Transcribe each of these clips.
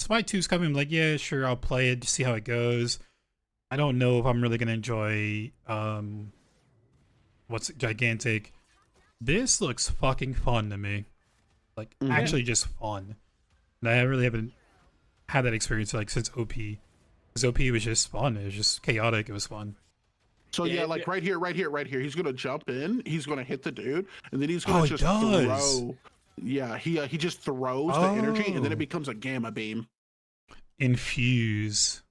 Smite 2's coming. I'm like, yeah, sure, I'll play it to see how it goes. I don't know if I'm really gonna enjoy what's gigantic. This looks fucking fun to me. Like actually just fun. And I really haven't had that experience like since OP. Because OP was just fun. It was just chaotic. It was fun. So yeah, like right here. He's gonna jump in. He's gonna hit the dude, and then he's gonna Oh, it just does. throw. Yeah, he just throws the energy, and then it becomes a gamma beam. Infuse.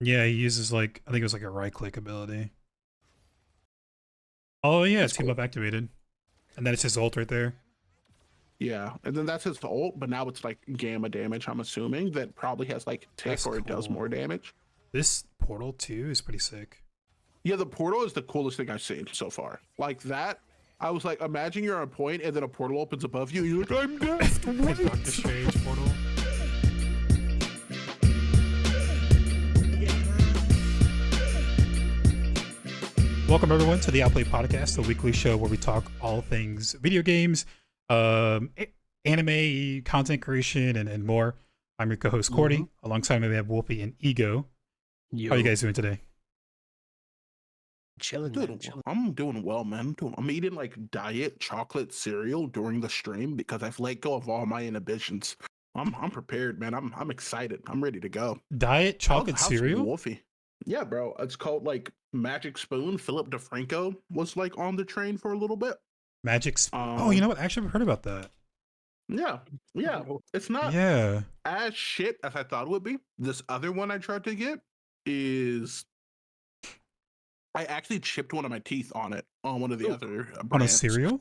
Yeah, he uses like I think it was like a right click ability. Oh yeah, That's team cool. up activated. And then it's his ult right there. Yeah, and then that's his ult, but now it's like gamma damage. I'm assuming that probably has like tick That's or it does cool. more damage. This portal too is pretty sick. Yeah, the portal is the coolest thing I've seen so far. Like that, I was like, imagine you're on a point and then a portal opens above you. And you're like, I'm dead. Doctor Strange portal. Welcome everyone to the Outplayed podcast, the weekly show where we talk all things video games, anime, content creation, and more. I'm your co-host Cordy. Alongside me we have Wolfie and Ego. Yo. How are you guys doing today? Chilling, Dude, chilling. I'm doing well, man. I'm eating like diet chocolate cereal during the stream because I've let go of all my inhibitions. I'm prepared, man. I'm excited. I'm ready to go. Diet chocolate How's cereal? Wolfie? Yeah, bro. It's called like Magic Spoon. Philip DeFranco was like on the train for a little bit. Magic oh, you know what? Actually, I've heard about that. Yeah. It's not Yeah. as shit as I thought it would be. This other one I tried to get is I actually chipped one of my teeth on it on one of the other brands. On a cereal?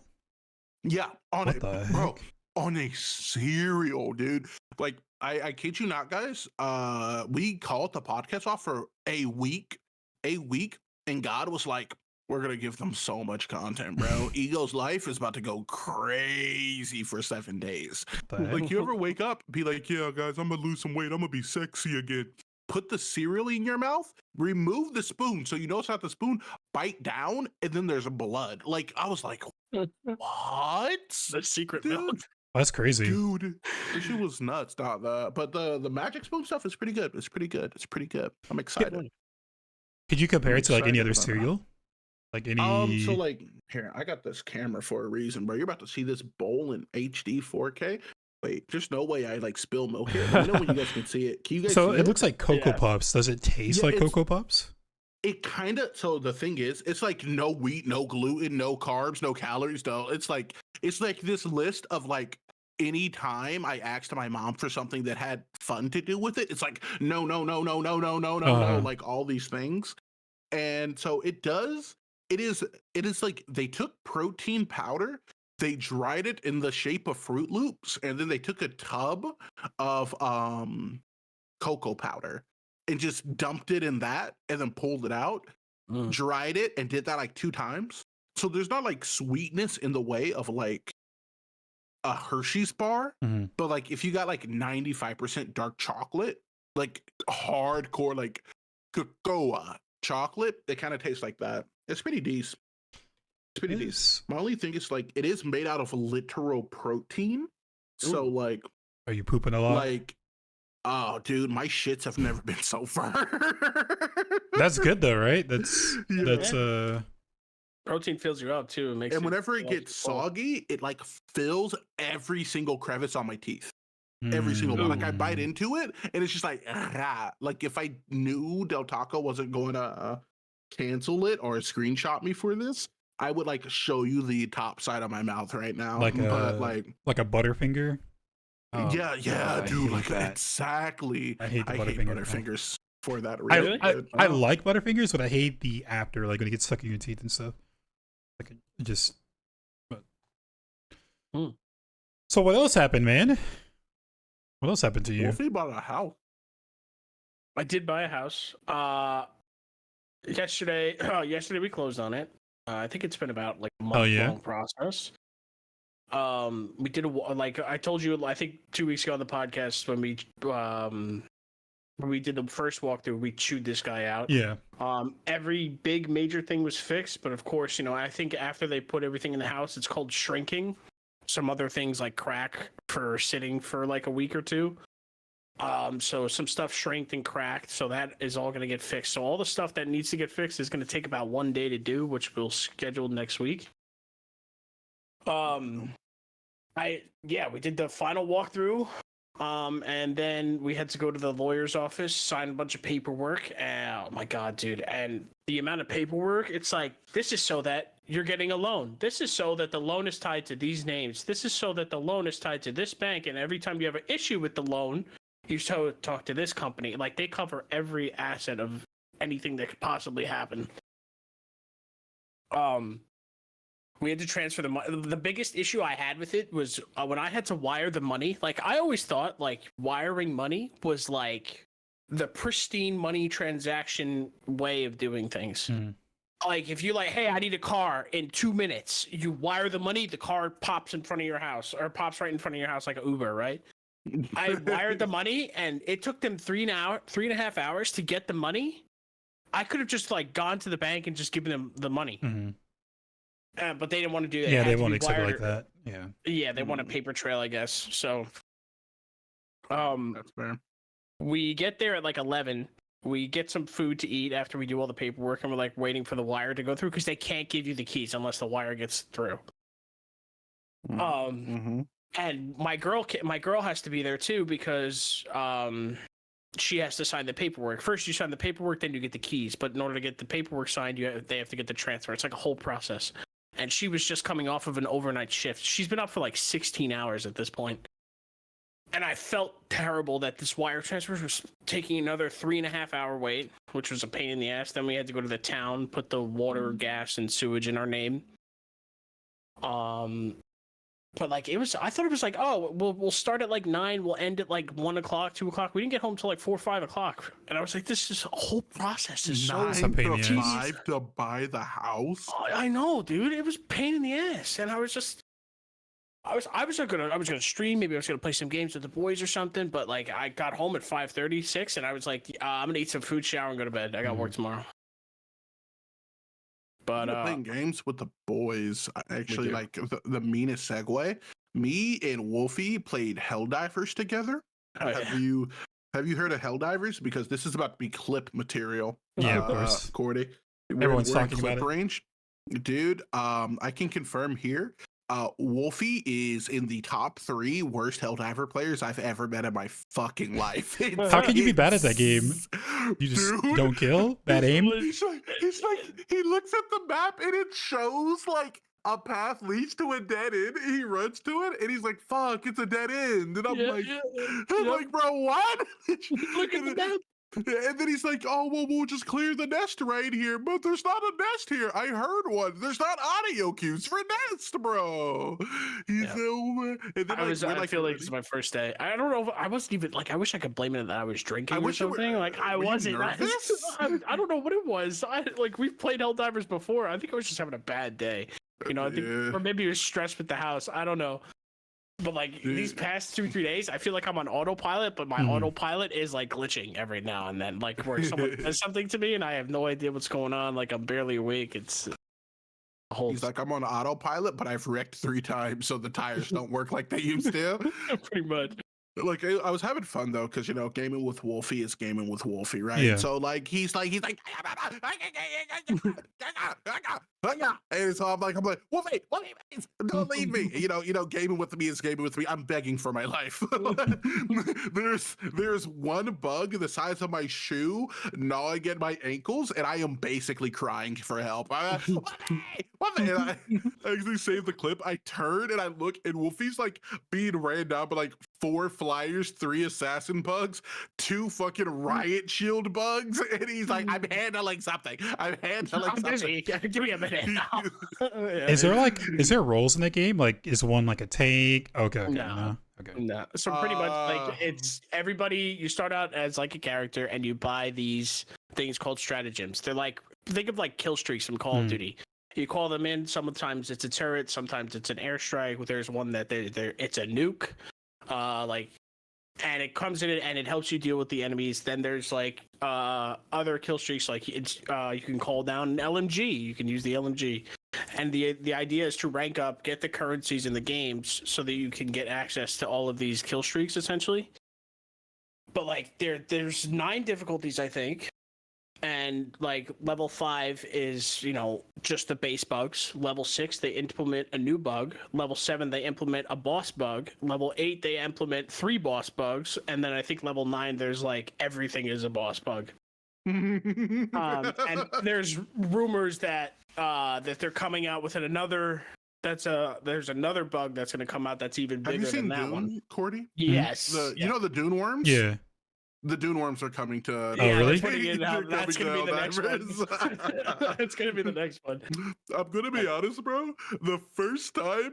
Yeah, on What it, the bro. heck? On a cereal, dude. Like I kid you not, guys. We called the podcast off for a week, and God was like, "We're gonna give them so much content, bro. Ego's life is about to go crazy for 7 days." What the heck? Like, you ever wake up, be like, "Yeah, guys, I'm gonna lose some weight. I'm gonna be sexy again." Put the cereal in your mouth, remove the spoon, so you know it's not the spoon. Bite down, and then there's blood. Like I was like, "What? The secret Dude, milk. Oh, that's crazy. dude, this shit was nuts." Not but the magic spoon stuff is pretty good. It's pretty good. I'm excited. Could you compare I'm it to like any excited other about that. cereal? Like any So like here, I got this camera for a reason, bro. You're about to see this bowl in HD 4K. Wait, there's no way I like spill milk here. Let me know when you guys can see it. Can you guys So see it looks like Cocoa Yeah. Puffs. Does it taste Yeah, like it's- Cocoa Puffs? It kind of, so the thing is, it's like no wheat, no gluten, no carbs, no calories, no. It's like this list of like any time I asked my mom for something that had fun to do with it, it's like no, like all these things. And so it is like they took protein powder, they dried it in the shape of Fruit Loops, and then they took a tub of cocoa powder and just dumped it in that and then pulled it out, dried it, and did that like 2 times. So there's not like sweetness in the way of like a Hershey's bar, Mhm. but like if you got like 95% dark chocolate, like hardcore like cocoa chocolate, it kind of tastes like that. It's pretty decent. It's pretty decent. Yes. My only thing is like it is made out of literal protein. So like Are you pooping a lot? oh dude, my shits have never been so firm. That's good though, right? That's Protein fills you up too. It makes and you whenever it feel gets full. soggy, it like fills every single crevice on my teeth. Every single one. Like I bite into it and it's just like like if I knew Del Taco wasn't going to cancel it or screenshot me for this, I would like show you the top side of my mouth right now. like but a Butterfinger. Oh, yeah, I dude, hate like that. exactly. I hate the I hate Butterfinger. Butterfingers for that I, reason. I, dude. I like Butterfingers, but I hate the after, like when it gets stuck in your teeth and stuff. Like it just. But... So what else happened, man? What else happened to you? Wolfie bought a house. I did buy a house. Yesterday we closed on it. I think it's been about like a month-long process. We did like I told you, I think 2 weeks ago on the podcast when we did the first walkthrough, we chewed this guy out. Yeah. Every big major thing was fixed, but of course, I think after they put everything in the house, it's called shrinking. some other things like crack for sitting for like a week or two. So some stuff shrinked and cracked, so that is all going to get fixed. So all the stuff that needs to get fixed is going to take about 1 day to do, which we'll schedule next week. We did the final walkthrough, and then we had to go to the lawyer's office, sign a bunch of paperwork. Oh my god, dude! And the amount of paperwork, it's like, this is so that you're getting a loan. This is so that the loan is tied to these names. This is so that the loan is tied to this bank. And every time you have an issue with the loan, you talk to this company. Like, they cover every asset of anything that could possibly happen. We had to transfer the money. The biggest issue I had with it was when I had to wire the money. Like, I always thought, like, wiring money was, like, the pristine money transaction way of doing things. Like, if you're like, hey, I need a car in 2 minutes, you wire the money, the car pops in front of your house, or pops right in front of your house like an Uber, right? I wired the money, and it took them 3.5 hours to get the money. I could have just, like, gone to the bank and just given them the money. But they didn't want to do that. Yeah, they won't accept it like that. Yeah. Yeah, they want a paper trail, I guess. So, That's fair. we get there at like 11. We get some food to eat after we do all the paperwork, and we're like waiting for the wire to go through because they can't give you the keys unless the wire gets through. And my girl has to be there too because she has to sign the paperwork. First you sign the paperwork, then you get the keys. But in order to get the paperwork signed, they have to get the transfer. It's like a whole process. And she was just coming off of an overnight shift. She's been up for like 16 hours at this point. And I felt terrible that this wire transfer was taking another 3.5 hour wait, which was a pain in the ass. Then we had to go to the town, put the water, gas, and sewage in our name. But like, I thought it was like, oh, we'll start at like 9, we'll end at like 1 o'clock, 2 o'clock. We didn't get home till like 4 or 5 o'clock, and I was like, this is a whole process. Is so 9 to 5 to buy the house. I know, dude. It was a pain in the ass, and I was just, I was gonna stream. Maybe I was gonna play some games with the boys or something. But like, I got home at 5:36, and I was like, I'm gonna eat some food, shower, and go to bed. I got work tomorrow. But playing games with the boys, actually, like the meanest segue. Me and Wolfie played Helldivers together. Have you heard of Helldivers? Because this is about to be clip material. Yeah, of course. Cordy. Everyone's talking clip about it. range. Dude, I can confirm here. Wolfie is in the top 3 worst Helldiver players I've ever met in my fucking life. How can you be bad at that game? You just don't kill? Bad aim? He's like, he looks at the map and it shows like a path leads to a dead end. He runs to it and he's like, fuck, it's a dead end. And I'm like, bro, what? Look at the map. And then he's like, oh, well, we'll just clear the nest right here. But there's not a nest here. I heard one. There's not audio cues for nest, bro. He's and then, I feel like it's my first day. I don't know. I wasn't even like, I wish I could blame it that I was drinking or something. Like, I wasn't. I don't know what it was. We've played Helldivers before. I think I was just having a bad day. You know, I think, or maybe it was stressed with the house. I don't know. But like these past 2-3 days, I feel like I'm on autopilot, but my autopilot is like glitching every now and then. Like where someone says something to me and I have no idea what's going on. Like I'm barely awake. It's He's like, I'm on autopilot, but I've wrecked 3 times, so the tires don't work like they used to. Pretty much. Like I was having fun though, because gaming with Wolfie is gaming with Wolfie, right? Yeah. So like he's like, and so I'm like, Wolfie, don't leave me. Gaming with me is gaming with me. I'm begging for my life. there's one bug the size of my shoe gnawing at my ankles, and I am basically crying for help. Wolfie! And I actually saved the clip. I turn and I look, and Wolfie's like being ran down by like 4 flyers, 3 assassin bugs, 2 fucking riot shield bugs, and he's like, I'm handling something. I'm busy. Give me a minute. Is there roles in the game? Like, is one like a tank? Okay. No. Okay. No. So pretty much like it's everybody. You start out as like a character, and you buy these things called stratagems. They're like, think of like kill streaks from Call of Duty. You call them in. Sometimes it's a turret. Sometimes it's an airstrike. There's one that it's a nuke. And it comes in and it helps you deal with the enemies. Then there's like other kill streaks, like it's you can call down an LMG. You can use the LMG, and the idea is to rank up, get the currencies in the games, so that you can get access to all of these kill streaks, essentially. But like, there's 9 difficulties, I think. And like level 5 is, you know, just the base bugs. Level 6 they implement a new bug. Level 7 they implement a boss bug. Level 8 they implement 3 boss bugs, and then I think level 9 there's like everything is a boss bug. And there's rumors that that they're coming out with another. There's another bug that's going to come out that's even bigger Have you seen than that Dune, one. Cordy? Yes. You know the Dune worms? Yeah. The Dune worms are coming to. Oh, Yeah, really? they're putting it out. That's going to be the next one. That's going to be the next one. I'm gonna be honest, bro. The first time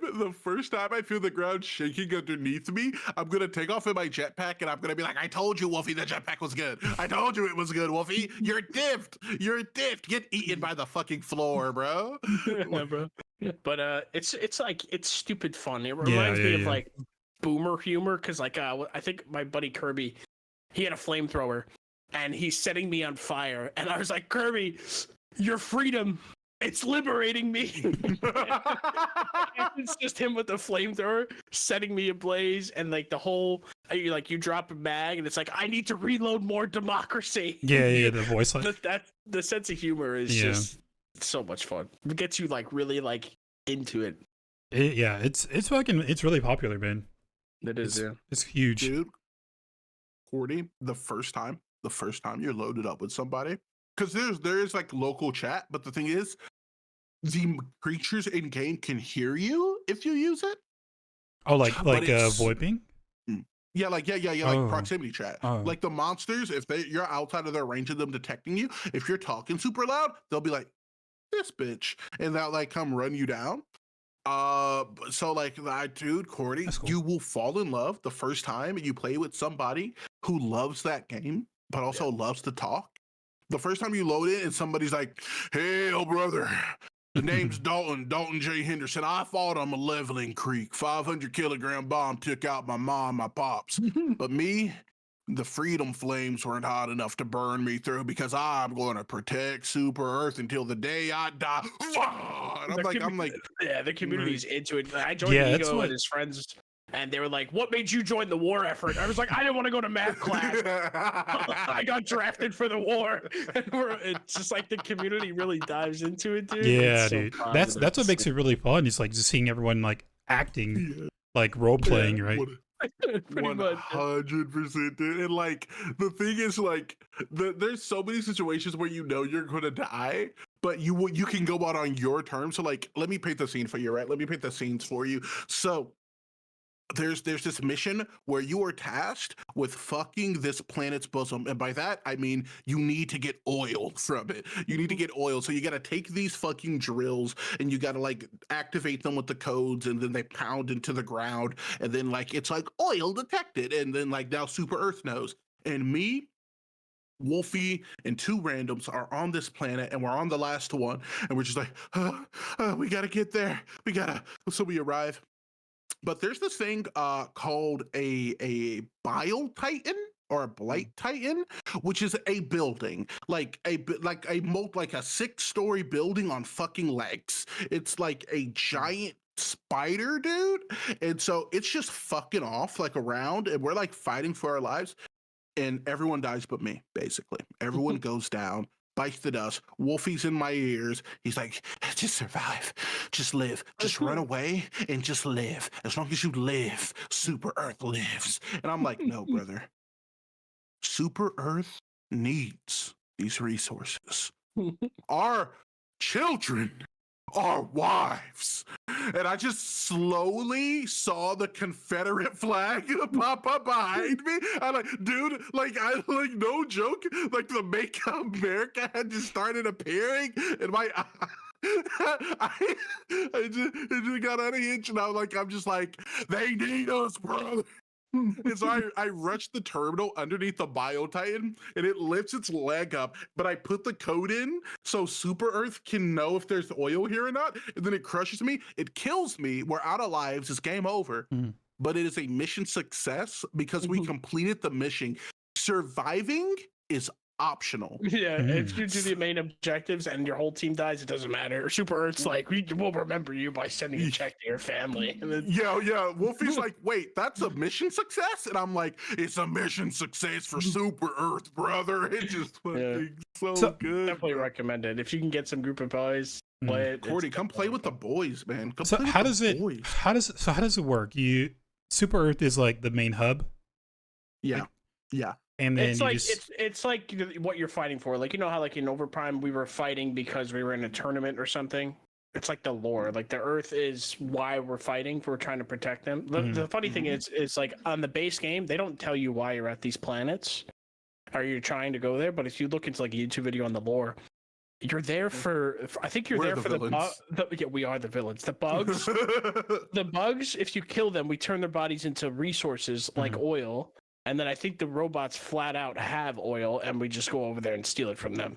I feel the ground shaking underneath me, I'm gonna take off in my jetpack and I'm gonna be like, "I told you, Wolfie, the jetpack was good. I told you it was good, Wolfie. You're diffed. You're diffed. Get eaten by the fucking floor, bro." Yeah, bro. But it's like it's stupid fun. It reminds me of like boomer humor because like I think my buddy Kirby, he had a flamethrower and he's setting me on fire, and I was like, Kirby, your freedom, it's liberating me. It's just him with the flamethrower setting me ablaze, and like the whole you drop a mag and it's like, I need to reload more democracy. Yeah, the voice line. The sense of humor is just so much fun. It gets you like really like into it. It's really popular, man. It is, It's huge. Dude, Cordy, the first time you're loaded up with somebody, because there's like local chat, but the thing is, the creatures in game can hear you if you use it. Oh, like VoIPing? Yeah, like proximity chat. Like the monsters, if you're outside of their range of them detecting you, if you're talking super loud, they'll be like, "This bitch," and they'll like come run you down. So like, dude, Cordy, cool. You will fall in love the first time you play with somebody who loves that game, but also loves to talk. The first time you load it and somebody's like, "Hey, oh brother, the name's Dalton J. Henderson. I fought on Malevolent Creek. 500-kilogram bomb took out my mom, my pops. But me, the freedom flames weren't hot enough to burn me through because I'm going to protect Super Earth until the day I die." And I'm like, yeah, the community's into it. I joined Ego and his friends, and they were like, "What made you join the war effort?" I was like, "I didn't want to go to math class. I got drafted for the war." And it's just like the community really dives into it, dude. Yeah, so dude. That's what makes it really fun. It's like just seeing everyone like acting, like role playing, right? 100%, dude. And like the thing is, like there's so many situations where you know you're gonna die, but you can go out on your terms. So like, let me paint the scene for you, right? Let me paint the scenes for you. So there's this mission where you are tasked with fucking this planet's bosom, and by that I mean you need to get oil from it. You need to get oil, so you got to take these fucking drills and you got to like activate them with the codes, and then they pound into the ground, and then like it's like oil detected, and then like now Super Earth knows. And me, Wolfie, and 2 randoms are on this planet, and we're on the last one, and we're just like, we gotta get there. So we arrive. But there's this thing called a bile titan or a blight titan, which is a building, like a 6-story building on fucking legs. It's like a giant spider, dude. And so it's just fucking off like around, and we're like fighting for our lives, and everyone dies but me. Basically, everyone goes down. Bites the dust. Wolfie's in my ears. He's like, "Just survive. Just live. Just run away and just live. As long as you live, Super Earth lives." And I'm like, "No, brother. Super Earth needs these resources. Our children, our wives." And I just slowly saw the Confederate flag pop up behind me. I'm like, dude, no joke, like the Make America had just started appearing, and my it just got out of hinge, and I'm just like, they need us, brother. And so I rushed the terminal underneath the Bio Titan, and it lifts its leg up, but I put the code in so Super Earth can know if there's oil here or not, and then it crushes me, it kills me, we're out of lives, it's game over. But it is a mission success because we completed the mission. Surviving is optional. Yeah, if you do the main objectives and your whole team dies, it doesn't matter. Super Earth's like, we'll remember you by sending a check to your family. And then, Yeah. Wolfie's like, wait, that's a mission success? And I'm like, it's a mission success for Super Earth, brother. It's just fucking so good. definitely recommend it. If you can get some group of boys, play it. Cordy, come play with the boys, man. Come So play how with does the it boys. how does it work? Super Earth is like the main hub, Yeah. and then It's you like just it's like what you're fighting for. Like, you know how like in Overprime we were fighting because we were in a tournament or something. It's like the lore. Like the Earth is why we're fighting. We're trying to protect them. The funny thing is like on the base game they don't tell you why you're at these planets, or you're trying to go there. But if you look into like a YouTube video on the lore, you're there for. I think you're We're there the for villains. yeah, we are the villains. The bugs. The bugs, if you kill them, we turn their bodies into resources like oil. And then I think the robots flat out have oil, and we just go over there and steal it from them.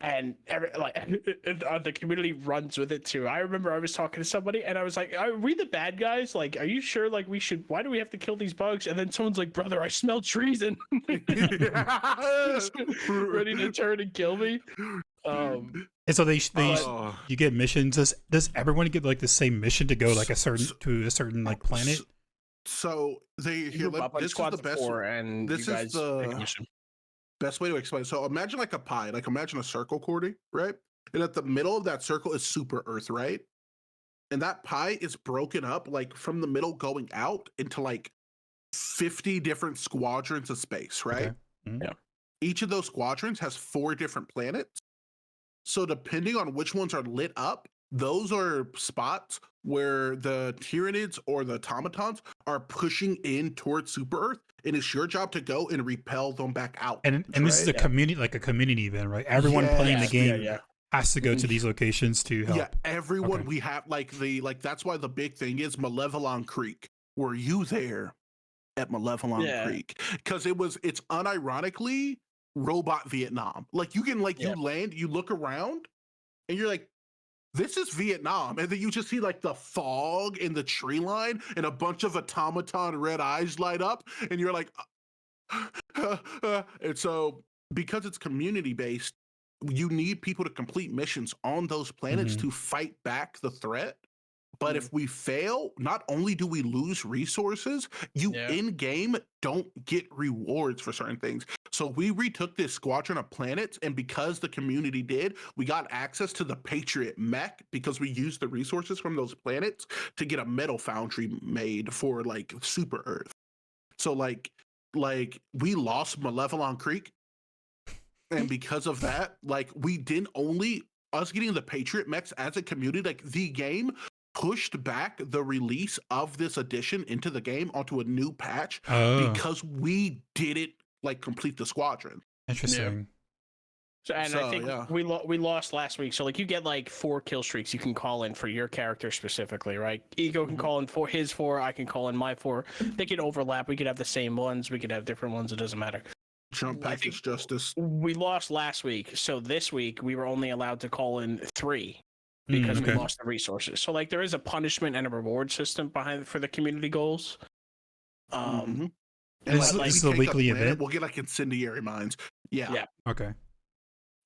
And the community runs with it too. I remember I was talking to somebody, and I was like, "Are we the bad guys? Like, are you sure? Like, we should? Why do we have to kill these bugs?" And then someone's like, "Brother, I smell treason." Ready to turn and kill me. and so you get missions. Does everyone get like the same mission to go like a certain like planet? So this is the best. And this is the best way to explain. So imagine like a pie, like imagine a circle, Cordy, right? And at the middle of that circle is Super Earth, right? And that pie is broken up like from the middle going out into like 50 different squadrons of space, right? Okay. Mm-hmm. Yeah. Each of those squadrons has 4 different planets. So depending on which ones are lit up, those are spots where the Tyranids or the automatons are pushing in towards Super Earth, and it's your job to go and repel them back out. And this is a community event, right? Everyone playing the game has to go to these locations to help. Yeah, everyone. We have that's why the big thing is Malevelon Creek. Were you there at Malevelon Creek? Because it's unironically robot Vietnam. Like you can you land, you look around, and you're like, this is Vietnam. And then you just see like the fog in the tree line and a bunch of automaton red eyes light up. And you're like, and so because it's community based, you need people to complete missions on those planets to fight back the threat. But if we fail, not only do we lose resources, you in game don't get rewards for certain things. So we retook this squadron of planets, and because the community did, we got access to the Patriot mech because we used the resources from those planets to get a metal foundry made for like Super Earth. So like we lost Malevelon Creek, and because of that, like we didn't only us getting the Patriot mechs as a community, like the game pushed back the release of this edition into the game onto a new patch because we didn't like complete the squadron. Interesting. I think we lost last week. So like you get like 4 kill streaks you can call in for your character specifically, right? Ego can call in for his 4, I can call in my 4. They can overlap. We could have the same ones. We could have different ones. It doesn't matter. Jump package justice. We lost last week, so this week we were only allowed to call in 3. Because we lost the resources. So like there is a punishment and a reward system for the community goals. Is this a weekly event? We'll get like incendiary mines. Yeah. Okay.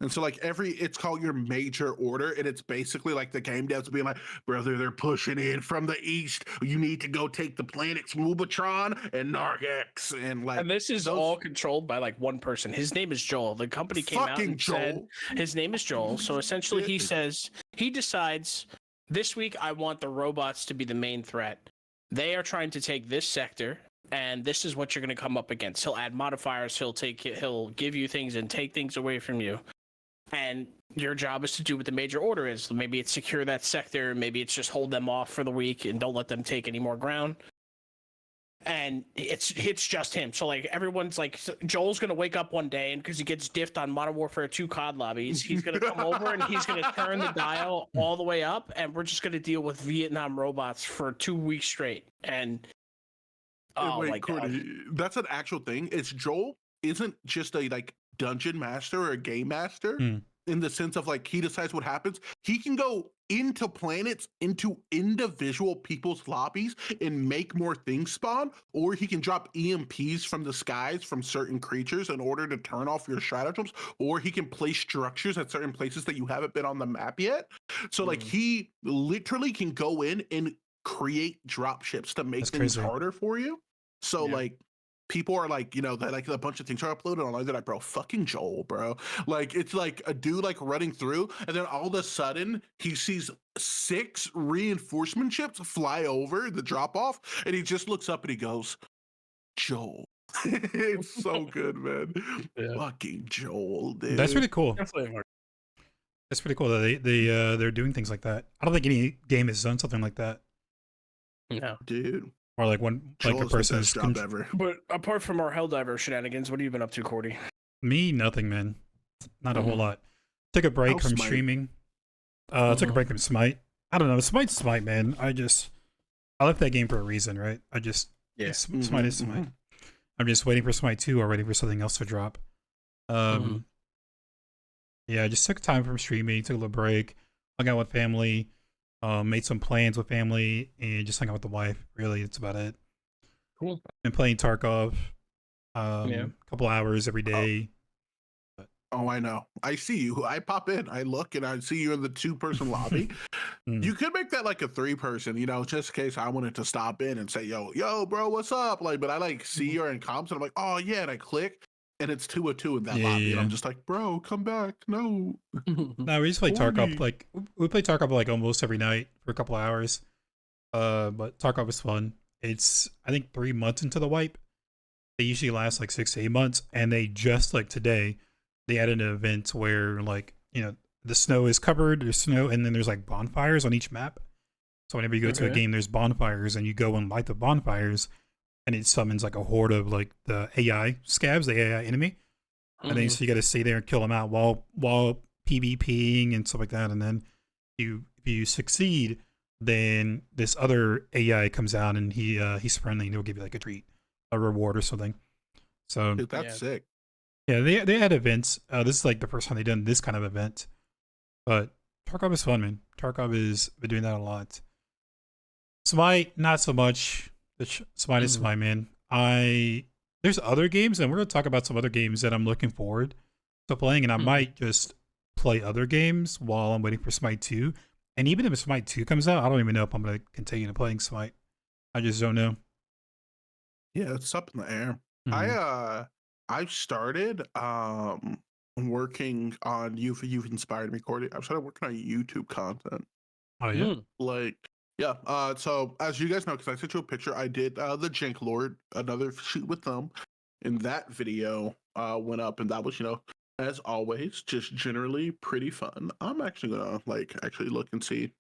And so like it's called your major order, and it's basically like the game devs being like, brother, they're pushing in from the east. You need to go take the planets Mubatron and Nargex, and this is all controlled by like one person. His name is Joel. The company came out and said his name is Joel. So essentially he decides this week I want the robots to be the main threat. They are trying to take this sector, and this is what you're going to come up against. He'll add modifiers. He'll give you things and take things away from you. And your job is to do what the major order is. Maybe it's secure that sector. Maybe it's just hold them off for the week and don't let them take any more ground. And it's just him. So like everyone's like, Joel's gonna wake up one day, and because he gets diffed on Modern Warfare 2 COD lobbies, he's gonna come over and he's gonna turn the dial all the way up, and we're just gonna deal with Vietnam robots for 2 weeks straight. And wait, Cordy, that's an actual thing. It's Joel isn't just a like dungeon master or a game master. in the sense of like he decides what happens. He can go into planets, into individual people's lobbies and make more things spawn, or he can drop EMPs from the skies from certain creatures in order to turn off your stratagems, or he can place structures at certain places that you haven't been on the map yet. So like he literally can go in and create drop ships to make That's things crazy. harder for you. So like people are like, like a bunch of things are uploaded online. They're like, bro, fucking Joel, bro. Like it's like a dude like running through, and then all of a sudden he sees 6 reinforcement ships fly over the drop off, and he just looks up and he goes, Joel. It's so good, man. Fucking Joel, dude. That's really cool. Definitely. That's pretty cool that they're doing things like that. I don't think any game has done something like that. No, dude. Or like when like a Joel's person the is best job ever. but apart from our Helldiver shenanigans, what have you been up to, Cordy? me, nothing, man. Not a whole lot. Took a break How's from Smite? streaming. Took a break from Smite. I don't know. Smite's Smite, man. I left that game for a reason, right? Smite is Smite. I'm just waiting for Smite 2 or waiting for something else to drop. Yeah, I just took time from streaming, took a little break, hung out with family, made some plans with family, and just hung out with the wife. Really, that's about it. Cool. Been playing Tarkov, a couple hours every day. Oh, I know. I see you. I pop in, I look, and I see you in the 2-person lobby. You could make that like a 3-person, just in case I wanted to stop in and say, yo, bro, what's up? Like, but I like see you're in comps, and I'm like, oh yeah, and I click, and it's 2-2 in that lobby, and I'm just like, bro, come back, no. No, we just play Tarkov. Like we play Tarkov like almost every night for a couple hours. But Tarkov is fun. It's I think 3 months into the wipe. They usually last like 6 to 8 months, and they just like today, they added an event where like the snow is covered, there's snow, and then there's like bonfires on each map. So whenever you go to a game, there's bonfires, and you go and light the bonfires, and it summons like a horde of like the AI scabs, the AI enemy. And then so you got to stay there and kill them out while PvPing and stuff like that. And then if you succeed, then this other AI comes out and he's friendly and he'll give you like a treat, a reward or something. So Dude, that's sick. Yeah, they had events. This is like the first time they've done this kind of event. But Tarkov is fun, man. Tarkov is been doing that a lot. Smite, not so much. Smite is Smite, man. There's other games, and we're gonna talk about some other games that I'm looking forward to playing, and I might just play other games while I'm waiting for Smite 2. And even if Smite 2 comes out, I don't even know if I'm gonna continue to playing Smite. I just don't know. Yeah, it's up in the air. I've started working on you've inspired me, Cordy. I've started working on YouTube content. Oh yeah. So as you guys know, because I sent you a picture, I did the Jank Lord, another shoot with them, and that video went up, and that was as always just generally pretty fun. I'm actually gonna actually look and see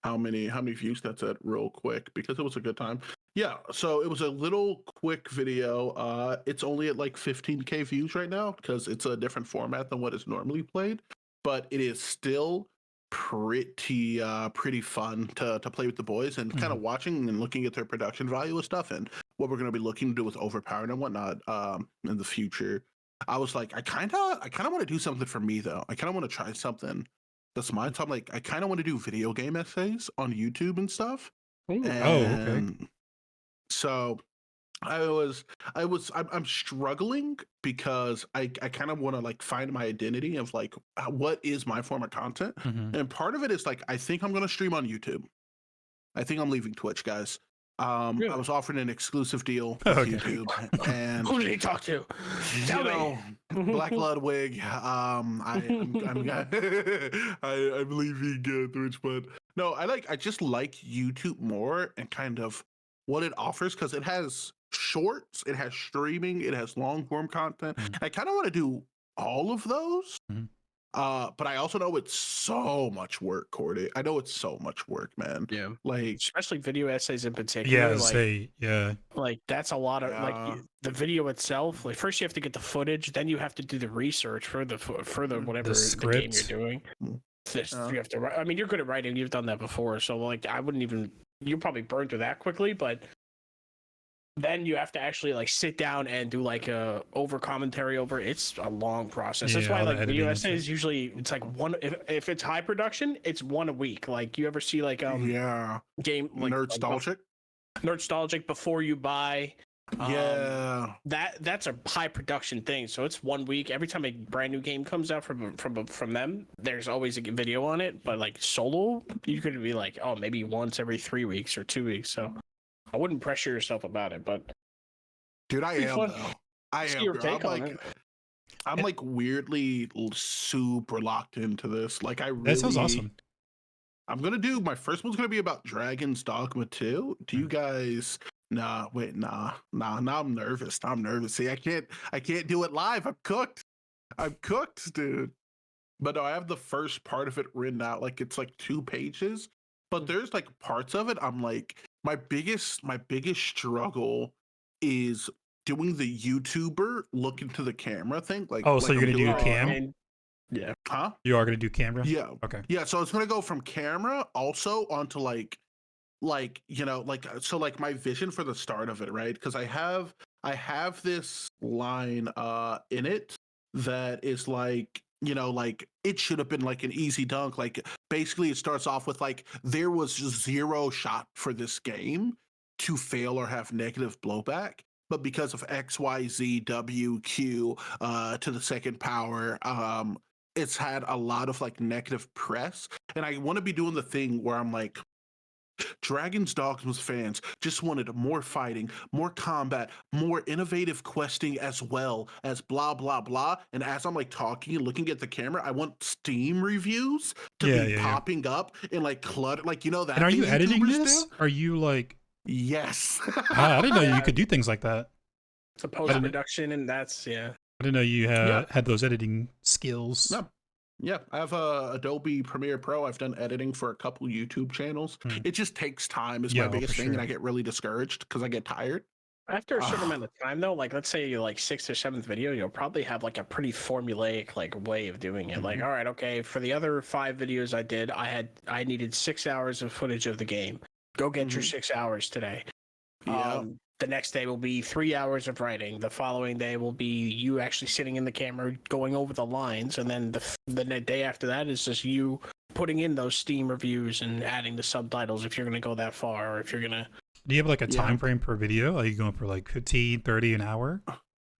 how many views that's at real quick, because it was a good time. Yeah, so it was a little quick video. It's only at like 15K views right now because it's a different format than what is normally played, but it is still pretty fun to play with the boys and kind of watching and looking at their production value and stuff and what we're going to be looking to do with overpowered and whatnot in the future. I was like, I kind of want to do something for me though. I kind of want to try something that's mine. So I'm like, I kind of want to do video game essays on YouTube and stuff. Okay. So I'm struggling because I kind of want to like find my identity of like what is my form of content, and part of it is like I think I'm gonna stream on YouTube. I think I'm leaving Twitch, guys. Really? I was offered an exclusive deal with YouTube, and who did he talk to? Tell me. Black Ludwig. I'm leaving Twitch, but no, I just like YouTube more and kind of what it offers because it has shorts, it has streaming, it has long form content. I kind of want to do all of those. But I also know it's so much work, Cordy. I know it's so much work, man. Yeah. Like Especially video essays in particular. Like that's a lot of like the video itself. Like first you have to get the footage, then you have to do the research for the whatever the game you're doing. You have to write. I mean, you're good at writing. You've done that before, so like I wouldn't even. You probably burned through that quickly, but then you have to actually like sit down and do like a over commentary over it. It's a long process. That's Yeah, why all the like video editing and essays shit. usually it's like one if it's high production, it's one a week. Like you ever see like Yeah, game like Nerdstalgic. Nerdstalgic Before You Buy. Yeah. That's a high production thing. So it's 1 week. Every time a brand new game comes out from them, there's always a video on it. But like solo, you could be like, oh, maybe once every 3 weeks or 2 weeks. So I wouldn't pressure yourself about it. But Dude, I Pretty am fun. though. I see am, your bro. take on it. I'm like weirdly super locked into this. Like I That sounds really, awesome. I'm gonna do my first one's gonna be about Dragon's Dogma 2. Do you guys? Nah, wait, nah. Now I'm nervous. I'm nervous. See, I can't do it live. I'm cooked. I'm cooked, dude. But no, I have the first part of it written out. Like it's like 2 pages. But there's like parts of it. I'm like, my biggest struggle is doing the YouTuber look into the camera thing. Oh, so like you're I'm gonna do doing right cam? now. And yeah, Huh? You are gonna do camera? Yeah. Okay. Yeah. So it's gonna go from camera also onto like so like my vision for the start of it, right? Because I have this line in it that is like, like it should have been like an easy dunk. Like basically it starts off with like there was 0 shot for this game to fail or have negative blowback. But because of X, Y, Z, W, Q to the second power, it's had a lot of like negative press. And I want to be doing the thing where I'm like, Dragon's Dogma's fans just wanted more fighting, more combat, more innovative questing, as well as blah blah blah. And as I'm like talking and looking at the camera, I want Steam reviews to Yeah, be yeah, yeah. popping up in like clutter, like that. And are you thing editing YouTubers this? do? Are you like? Yes. I didn't know Yeah. you could do things like that. it's a post production, and that's I didn't know you Yeah. had those editing skills. No. Yeah, I have Adobe Premiere Pro. I've done editing for a couple YouTube channels. Hmm. It just takes time is Yeah, my biggest for thing, sure. and I get really discouraged because I get tired. After a certain Ah. amount of time, though, like let's say you like 6th or 7th video, you'll probably have like a pretty formulaic like way of doing it. Like, Mhm. all right, okay, for the other 5 videos I did, I needed 6 hours of footage of the game. Go get your Mhm. 6 hours today. Yeah. The next day will be 3 hours of writing. The following day will be you actually sitting in the camera going over the lines, and then the day after that is just you putting in those Steam reviews and adding the subtitles if you're going to go that far, or if you're going to. Do you have like a Yeah. time frame per video? Are you going for like 15, 30 an hour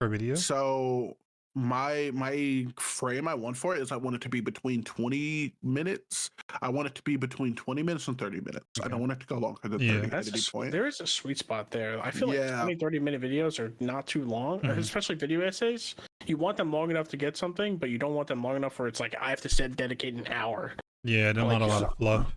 per video? So my frame I want for it is I want it to be between 20 minutes. I want it to be between 20 minutes and 30 minutes. I Okay. don't want it to go longer than Yeah. 30 That's at any point. there is a sweet spot there. I feel like Yeah. 20, 30-minute videos are not too long, Mhm. especially video essays. You want them long enough to get something, but you don't want them long enough where it's like I have to dedicate an hour. Yeah, not like a lot of fluff.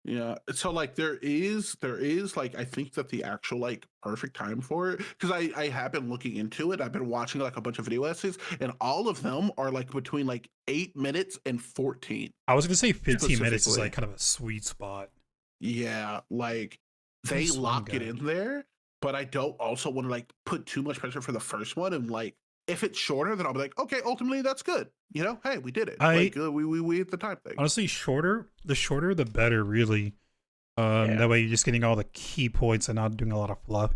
Yeah. So like there is like I think that the actual like perfect time for it, because I have been looking into it. I've been watching like a bunch of video essays, and all of them are like between like 8 minutes and 14. I was gonna say 15 minutes is Specifically. like kind of a sweet spot. Yeah, like they This one lock it guy. in there, but I don't also want to like put too much pressure for the first one. And like if it's shorter, then I'll be like, okay, ultimately that's good. Hey, we did it. Like we hit the time thing. Honestly, the shorter the better, really. Yeah. That way you're just getting all the key points and not doing a lot of fluff.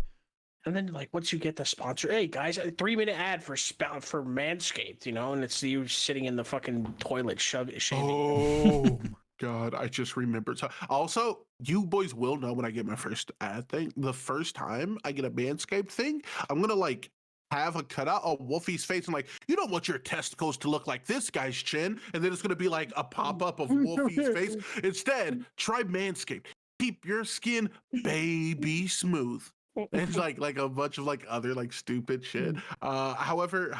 And then, like, once you get the sponsor, hey guys, a 3-minute ad for Manscaped, and it's you sitting in the fucking toilet shaving. Oh my god, I just remembered. So also, you boys will know when I get my first ad thing. The first time I get a Manscaped thing, I'm gonna like have a cutout of Wolfie's face and like, you don't want your testicles to look like this guy's chin, and then it's gonna be like a pop-up of Wolfie's face. Instead, try Manscaped. Keep your skin baby smooth. It's like a bunch of like other like stupid shit. However,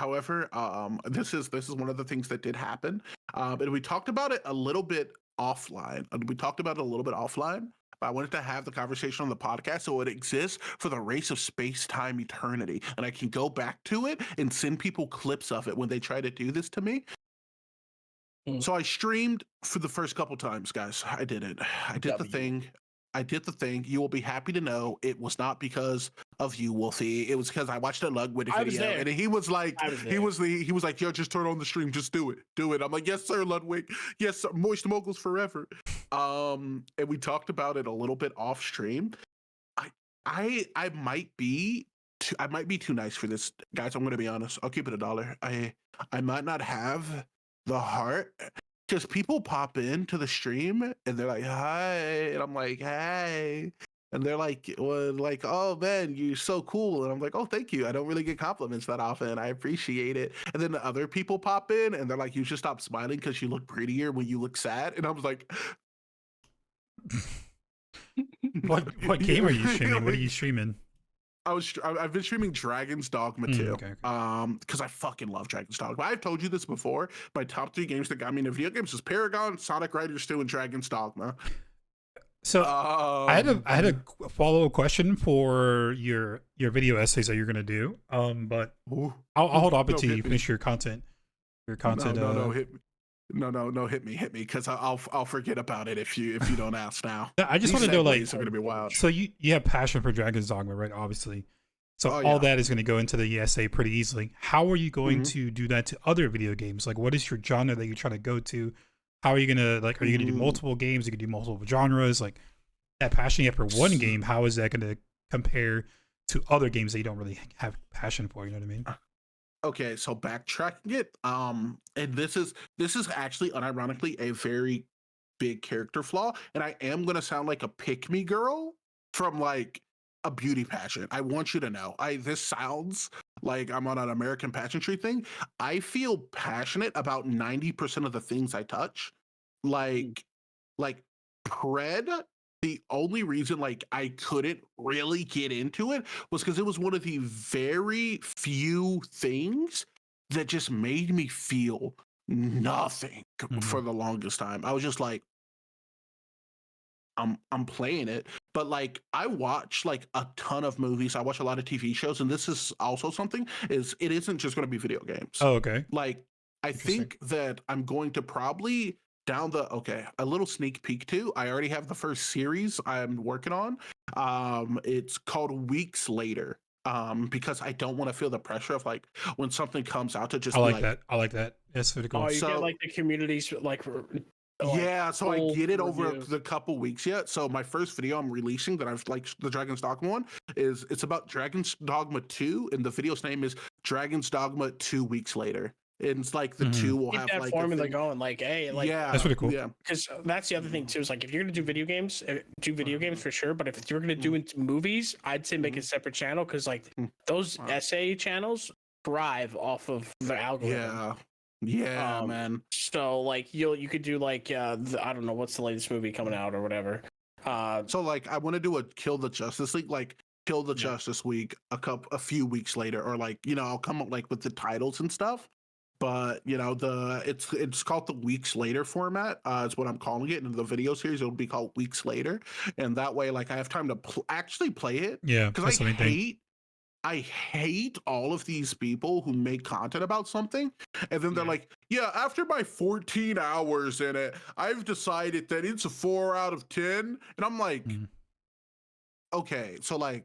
this is one of the things that did happen. And we talked about it a little bit offline. But I wanted to have the conversation on the podcast so it exists for the race of space-time eternity, and I can go back to it and send people clips of it when they try to do this to me. So I streamed for the first couple times, guys. I did it. I did the thing. You will be happy to know it was not because of you, Wolfie. It was because I watched a Ludwig video, and he was like, he was like, yo, just turn on the stream, just do it. I'm like, yes, sir, Ludwig. Yes, sir. Moist Moguls forever. And we talked about it a little bit off stream. I might be I might be too nice for this, guys. I'm gonna be honest. I'll keep it $1. I might not have the heart because people pop into the stream and they're like, "Hi," and I'm like, "Hey," and they're like, well, like, "Oh man, you're so cool," and I'm like, "Oh, thank you. I don't really get compliments that often. I appreciate it." And then the other people pop in and they're like, "You should stop smiling because you look prettier when you look sad," and I was like, What game are you streaming? What are you streaming? I've been streaming Dragon's Dogma 2. Okay. Because I fucking love Dragon's Dogma. I've told you this before. My top 3 games that got me into video games is Paragon, Sonic Riders 2, and Dragon's Dogma. So I had a follow-up question for your video essays that you're gonna do. But I'll hold off until you finish your content. Your content. No, hit me. No, hit me, because I'll forget about it if you don't ask now. I just want to know, like, are gonna be wild. So you have passion for Dragon's Dogma, right? Obviously. So all that is going to go into the essay pretty easily. How are you going to do that to other video games? Like, what is your genre that you're trying to go to? How are you gonna, like? Are you gonna do multiple games? You can do multiple genres. Like, that passion you have for one game, how is that going to compare to other games that you don't really have passion for? You know what I mean? Okay, so backtracking it, and this is actually unironically a very big character flaw, and I am gonna sound like a pick me girl from like a beauty pageant. I want you to know, this sounds like I'm on an American pageantry thing. I feel passionate about 90% of the things I touch, like Pred. The only reason like I couldn't really get into it was because it was one of the very few things that just made me feel nothing for the longest time. I was just like, I'm playing it, but like I watch like a ton of movies. I watch a lot of TV shows, and this is also something, is it isn't just going to be video games. Oh, okay. Like I think that I'm going to probably a little sneak peek too. I already have the first series I'm working on. It's called Weeks Later. Because I don't want to feel the pressure of like when something comes out to just I like that. That's really cool. Oh, you get like the communities yeah, so I get it over the couple weeks yet. So my first video I'm releasing that I've like the Dragon's Dogma one it's about Dragon's Dogma 2, and the video's name is Dragon's Dogma 2 Weeks Later. And it's like the 2 will have that like formula going, like, hey, like, yeah, that's really cool. Yeah, because that's the other thing too, is like if you're gonna do video games for sure, but if you're gonna do into movies, I'd say make a separate channel, because like those essay channels thrive off of the algorithm. Yeah, man. So like you could do like I don't know what's the latest movie coming out or whatever. So like I want to do a Kill the Justice League, like Kill the Justice League a few weeks later, or like, you know, I'll come up like with the titles and stuff. But you know, it's called the Weeks Later format. Is what I'm calling it. In the video series, it'll be called Weeks Later, and that way, like, I have time to actually play it. Yeah, because I hate all of these people who make content about something and then they're like, yeah, after my 14 hours in it, I've decided that it's a 4 out of 10. And I'm like, okay, so like,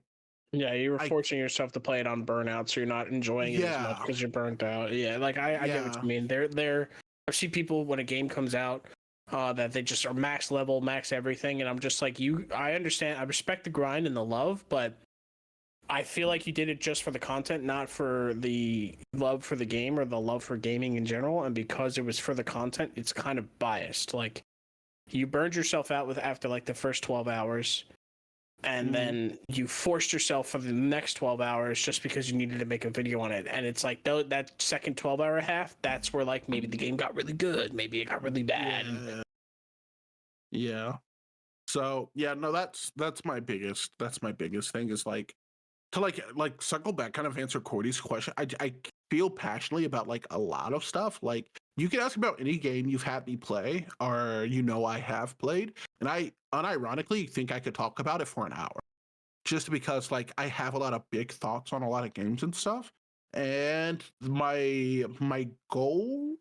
yeah, you were forcing yourself to play it on burnout, so you're not enjoying it as much because you're burnt out. Yeah, like I get what you mean. I see people when a game comes out that they just are max level, max everything, and I'm just like, I understand, I respect the grind and the love, but I feel like you did it just for the content, not for the love for the game or the love for gaming in general. And because it was for the content, it's kind of biased. Like, you burned yourself out after like the first 12 hours, and then you forced yourself for the next 12 hours just because you needed to make a video on it. And it's like that second 12-hour half, that's where like maybe the game got really good, maybe it got really bad. Yeah. So yeah, no, that's my biggest thing, is like, to like circle back, kind of answer Cordy's question. I feel passionately about like a lot of stuff. Like, you can ask about any game you've had me play, or I have played, and I unironically think I could talk about it for an hour, just because like I have a lot of big thoughts on a lot of games and stuff. And my goal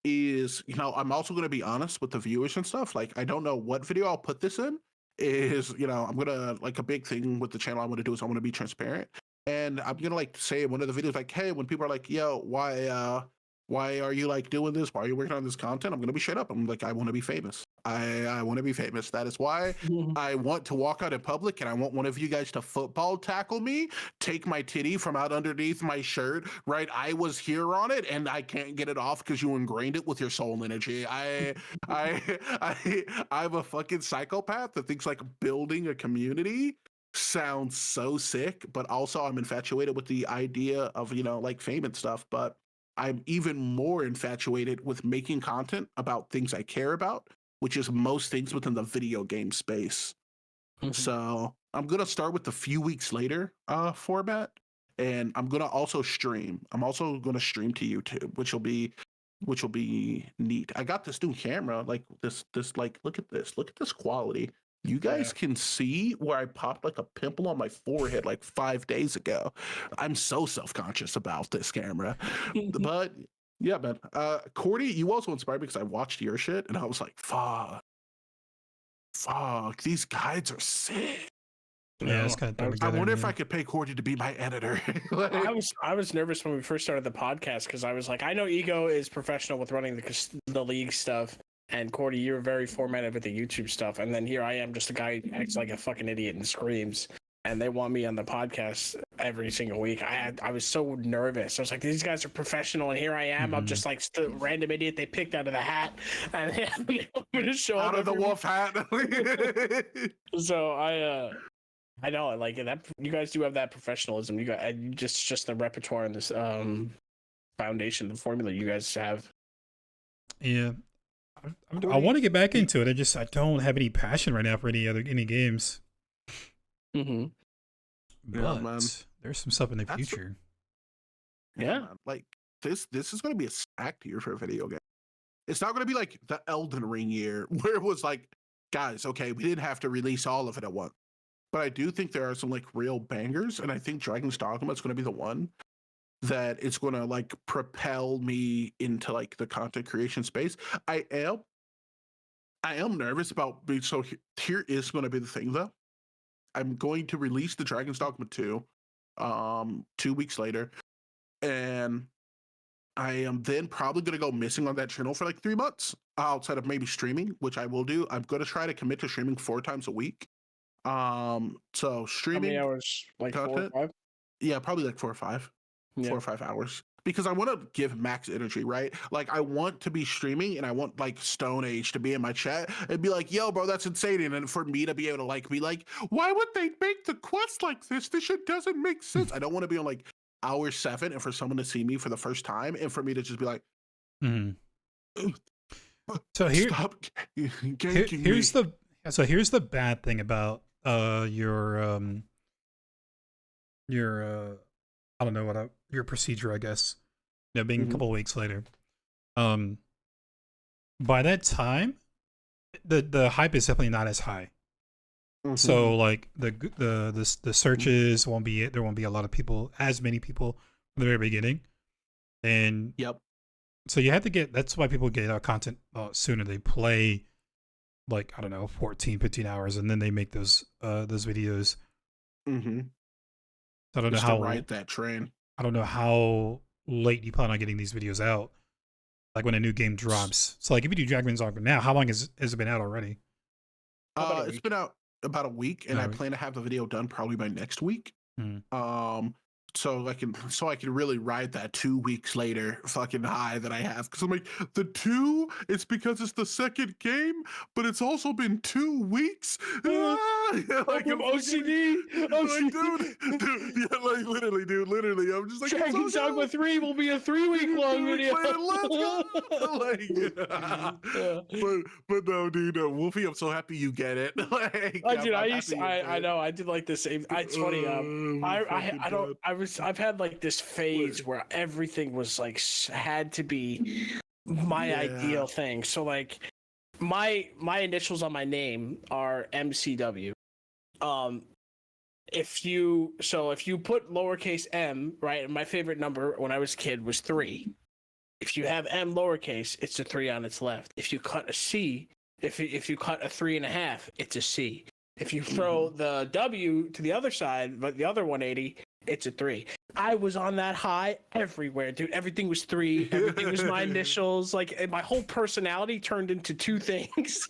is, you know, I'm also going to be honest with the viewers and stuff. Like, I don't know what video I'll put this in. Is, you know, I'm gonna, like, a big thing with the channel I want to do is I want to be transparent, and I'm gonna like say in one of the videos, like, hey, when people are like, yo, why why are you like doing this? Why are you working on this content? I'm gonna be straight up. I'm like, I want to be famous. I want to be famous. That is why I want to walk out in public, and I want one of you guys to football tackle me, take my titty from out underneath my shirt, right? I was here on it, and I can't get it off because you ingrained it with your soul energy. I'm a fucking psychopath that thinks like building a community sounds so sick, but also I'm infatuated with the idea of, like fame and stuff. But I'm even more infatuated with making content about things I care about, which is most things within the video game space. So I'm gonna start with the few weeks later format, and I'm gonna also stream. I'm also gonna stream to YouTube, which will be neat. I got this new camera, like this like look at this quality. You guys can see where I popped like a pimple on my forehead like 5 days ago. I'm so self-conscious about this camera. But yeah, man. Cordy, you also inspired me because I watched your shit and I was like, fuck, these guides are sick. Yeah, it's kind of thrown I together. wonder if I could pay Cordy to be my editor. Like, I was nervous when we first started the podcast because I was like, I know Ego is professional with running the league stuff, and Cordy, you're very formatted with the YouTube stuff, and then here I am, just a guy who acts like a fucking idiot and screams, and they want me on the podcast every single week. I was so nervous. I was like, these guys are professional, and here I am. I'm just like the random idiot they picked out of the hat, and they have me to show out up of the wolf hat. So I know, like that. You guys do have that professionalism. You got just the repertoire and this foundation, the formula you guys have. Yeah, I want to get back into it. I don't have any passion right now for any games. But there's some stuff in the future. Yeah, man. Like this is going to be a stacked year for a video game. It's not going to be like the Elden Ring year where it was like, guys, okay, we didn't have to release all of it at once. But I do think there are some like real bangers, and I think Dragon's Dogma is going to be the one that is going to like propel me into like the content creation space. I am nervous about being so. Here is going to be the thing though. I'm going to release the Dragon's Dogma 2 2 weeks later, and I am then probably going to go missing on that channel for like 3 months outside of maybe streaming, which I will do. I'm going to try to commit to streaming 4 times a week. So streaming. How many hours? Like content, 4 or 5? Yeah, probably like 4 or 5. Yeah. 4 or 5 hours. Because I want to give max energy, right? Like I want to be streaming and I want like Stone Age to be in my chat and be like, yo, bro, that's insane. And then for me to be able to like be like, why would they make the quest like this? This shit doesn't make sense. I don't want to be on like hour 7 and for someone to see me for the first time and for me to just be like, So here, stop here's me. here's the bad thing about your I don't know what your procedure, I guess. Being a couple of weeks later. By that time, the hype is definitely not as high. So like the searches won't be, there won't be a lot of people, as many people from the very beginning, and so you have to get, that's why people get out content sooner. They play like, I don't know, 14, 15 hours, and then they make those videos. I don't know how to ride that train. I don't know how late you plan on getting these videos out. Like when a new game drops. So like if you do Dragon's Dogma now, how long has it been out already? It's been out about a week, and I plan to have the video done probably by next week. So I can really ride that 2 weeks later fucking high that I have, because I'm like, the 2, it's because it's the second game, but it's also been 2 weeks. Like I'm OCD. Like, dude, yeah, like literally, I'm just like, Dragon's Dogma 3 will be a 3-week long video. Let's go. But no, dude, Wolfie, I'm so happy you get it. Like, I know, I did like the same. It's funny. I've had like this phase where everything was like had to be my ideal thing. So like my initials on my name are MCW. If you put lowercase m, right, and my favorite number when I was a kid was 3. If you have m lowercase, it's a 3 on its left. If you cut a C, if you cut a 3.5, it's a C. If you throw the W to the other side, but the other 180, it's a 3. I was on that high everywhere, dude. Everything was 3. Everything was my initials. Like my whole personality turned into 2 things.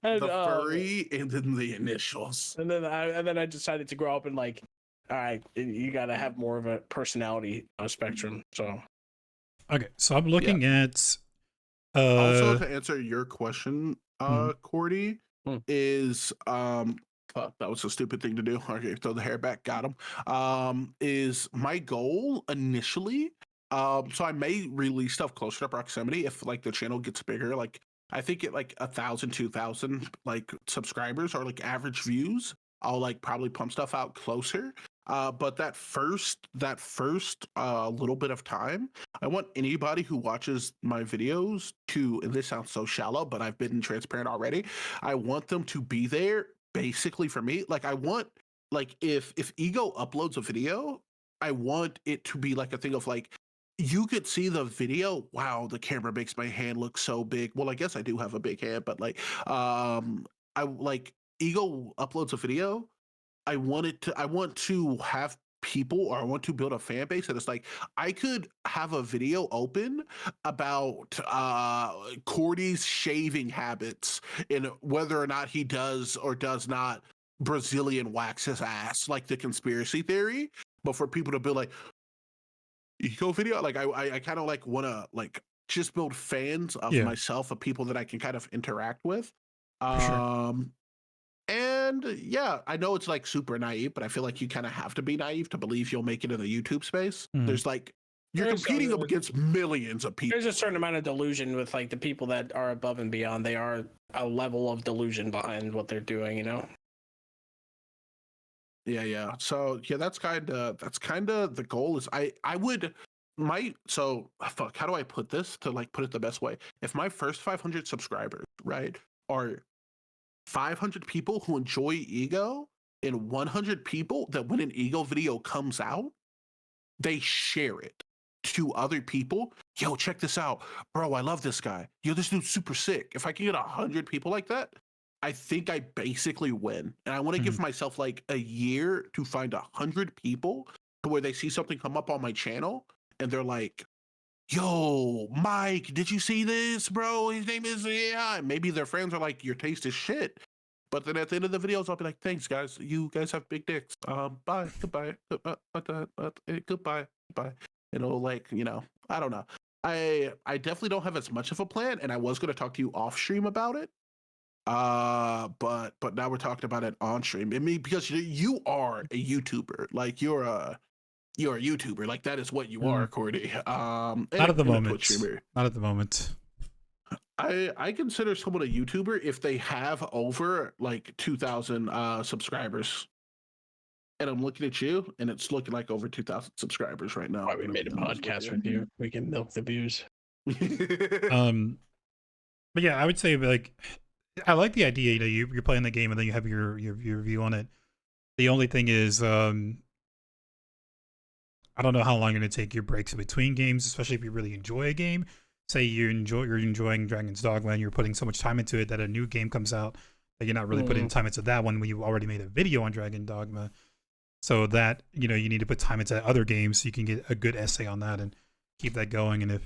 And, the furry and then the initials. And then I decided to grow up and like, all right, you got to have more of a personality spectrum. So, okay, so I'm looking at. Also, to answer your question, Hmm. Cordy, is fuck, that was a stupid thing to do. Okay, throw the hair back, got him. Is my goal initially? So I may release stuff closer to proximity if like the channel gets bigger. Like I think at like 1,000, 2,000 like subscribers or like average views, I'll like probably pump stuff out closer. But that first little bit of time, I want anybody who watches my videos to, and this sounds so shallow, but I've been transparent already. I want them to be there basically for me. Like I want, like if Ego uploads a video, I want it to be like a thing of like, you could see the video. Wow, the camera makes my hand look so big. Well, I guess I do have a big hand, but like, I like Ego uploads a video. I want to have people, or I want to build a fan base that is like, I could have a video open about Cordy's shaving habits and whether or not he does or does not Brazilian wax his ass, like the conspiracy theory. But for people to be like, eco video, like I kind of like want to like just build fans of Yeah. myself, of people that I can kind of interact with. For sure. And yeah, I know it's like super naive, but I feel like you kind of have to be naive to believe you'll make it in the YouTube space. Mhm. There's like, you're competing up against millions of people. There's a certain amount of delusion with like the people that are above and beyond. They are a level of delusion behind what they're doing, you know? Yeah. So yeah, that's kind of the goal. Is fuck, how do I put this to like put it the best way? If my first 500 subscribers, right, are 500 people who enjoy Ego and 100 people that when an Ego video comes out, they share it to other people. Yo, check this out. Bro, I love this guy. Yo, this dude's super sick. If I can get 100 people like that, I think I basically win. And I want to give myself like a year to find 100 people to where they see something come up on my channel and they're like, yo, Mike, did you see this, bro? His name is, yeah. And maybe their friends are like, your taste is shit. But then at the end of the videos, I'll be like, thanks, guys. You guys have big dicks. Bye. Goodbye. Goodbye. Bye. You know, like, you know, I don't know. I definitely don't have as much of a plan, and I was going to talk to you off stream about it. But now we're talking about it on stream. I mean, because you are a YouTuber. Like you're a YouTuber. Like that is what you are, Cordy. Not at the moment. Not at the moment. I consider someone a YouTuber if they have over like 2,000 subscribers. And I'm looking at you, and it's looking like over 2,000 subscribers right now. Why we made a podcast with you? We can milk the views. But yeah, I would say like I like the idea. You know, you're playing the game and then you have your view on it. The only thing is, I don't know how long you're gonna take your breaks in between games, especially if you really enjoy a game. Say you're enjoying Dragon's Dogma and you're putting so much time into it that a new game comes out that you're not really putting time into that one when you already made a video on Dragon Dogma. So that, you know, you need to put time into other games so you can get a good essay on that and keep that going.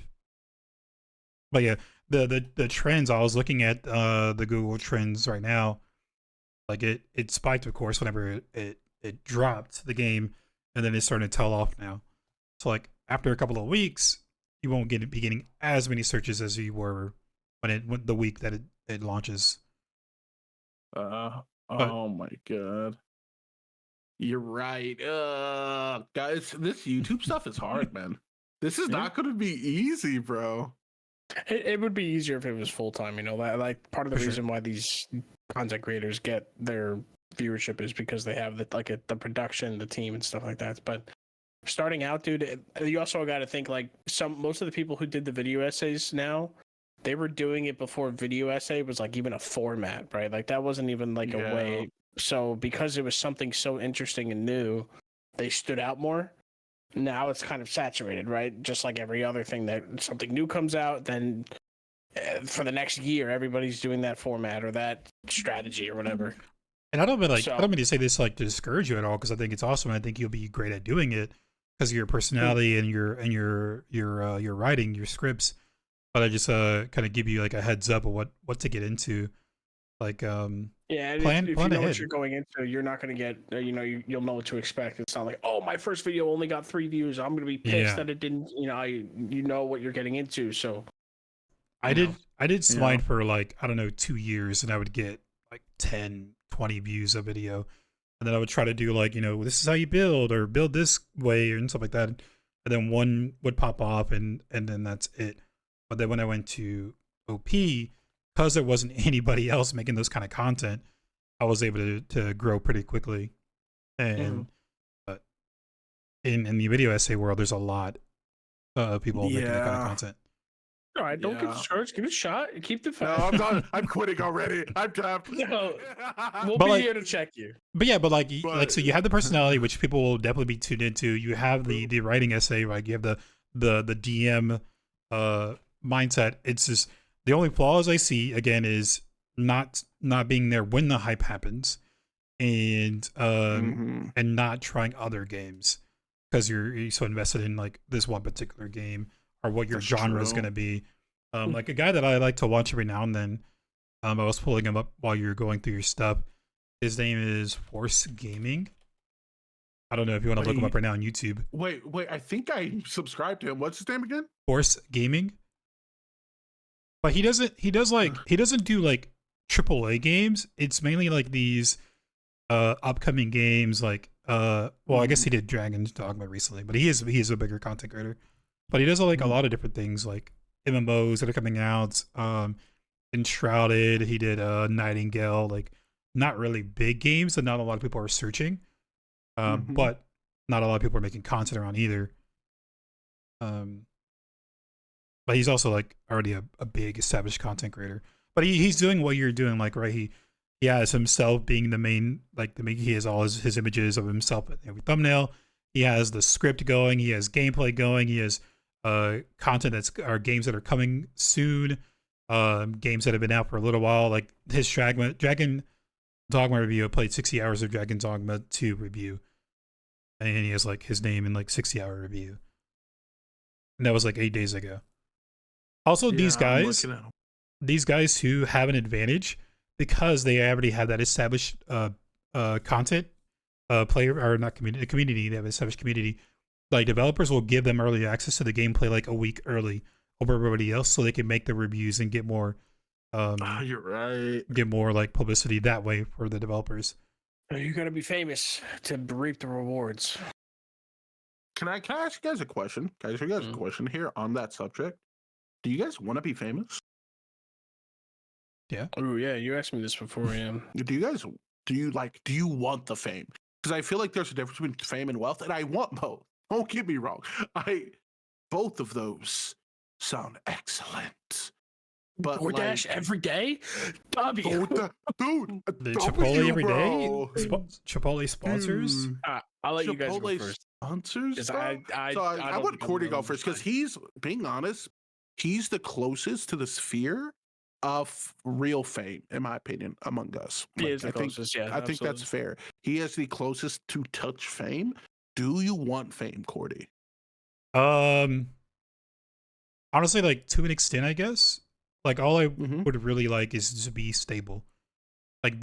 But yeah, the trends, I was looking at the Google Trends right now. Like it spiked, of course, whenever it dropped the game, and then it's starting to tail off now. So like after a couple of weeks, you won't be getting as many searches as you were when the week that it launches. Oh my god. You're right. Guys, this YouTube stuff is hard, man. This is not going to be easy, bro. It would be easier if it was full time, you know. That like part of the reason why these content creators get their viewership is because they have the production, the team, and stuff like that. But starting out, dude, you also got to think like most of the people who did the video essays now, they were doing it before video essay was like even a format, right? Like that wasn't even like a way. So because it was something so interesting and new, they stood out more. Now it's kind of saturated, right? Just like every other thing that something new comes out, then for the next year, everybody's doing that format or that strategy or whatever. And I don't mean like I So, don't mean to say this like to discourage you at all, because I think it's awesome. I think you'll be great at doing it because of your personality and your writing, your scripts. But I just kind of give you like a heads up of what to get into. Like yeah, and plan if you plan know what ahead. you're going into, you're not going to get, you'll know what to expect. It's not like, oh, my first video only got 3 views. I'm going to be pissed Yeah. that it didn't, you know what you're getting into. So, I did I did Yeah. Swine for like, I don't know, 2 years, and I would get like 10, 20 views a video. And then I would try to do like, this is how you build, or build this way, and stuff like that. And then one would pop off, and then that's it. But then when I went to OP, because there wasn't anybody else making those kind of content, I was able to grow pretty quickly. And but in the video essay world, there's a lot of people making that kind of Yeah. content. all right, don't get Yeah. discouraged. Give it a shot. Keep the No, fact. I'm done. I'm quitting already. I'm tapped. No, we'll But, be like- here to check you. But yeah, but like But- so you have the personality, which people will definitely be tuned into. You have the writing essay, like you have the DM mindset. It's just the only flaws I see again is not being there when the hype happens, and and not trying other games because you're so invested in like this one particular game or what your That's genre is true. going to be. Like a guy that I like to watch every now and then. I was pulling him up while you're going through your stuff. His name is Force Gaming. I don't know if you want to look him up right now on YouTube. Wait. I think I subscribed to him. What's his name again? Force Gaming. But he doesn't do like AAA games. It's mainly like these upcoming games like well, I guess he did Dragon's Dogma recently, but he is a bigger content creator. But he does like a lot of different things like MMOs that are coming out, Enshrouded, he did Nightingale, like not really big games that not a lot of people are searching. But not a lot of people are making content around either. But he's also like already a big established content creator. But he's doing what you're doing, like right. He has himself being the main, like he has all his images of himself in every thumbnail. He has the script going. He has gameplay going. He has content are games that are coming soon. Games that have been out for a little while, like his Dragon Dogma review. I played 60 hours of Dragon Dogma 2 review, and he has like his name in like 60-hour review, and that was like 8 days ago. Also, these guys who have an advantage because they already have that established content player or not community, community. They have an established community. Like developers will give them early access to the gameplay like a week early over everybody else, so they can make the reviews and get more. You're right. Get more like publicity that way for the developers. You got to be famous to reap the rewards. Can I ask you guys a question? Can I ask you guys a question here on that subject? Do you guys want to be famous? Yeah. Oh yeah, you asked me this before, yeah. Do you want the fame? Because I feel like there's a difference between fame and wealth, and I want both. Don't get me wrong. Both of those sound excellent. But DoorDash every day? W. Dude, The Chipotle every day. bro. Chipotle sponsors. I'll let you guys go Chipotle first. sponsors. 'Cause bro? I want don't Cordy to go know first because the he's being honest. He's the closest to the sphere of real fame, in my opinion, among us. He is the I think closest, yeah. I think that's fair. He has the closest to touch fame. Do you want fame, Cordy? Honestly, like to an extent, I guess. Like all I Mhm. would really like is to be stable. Like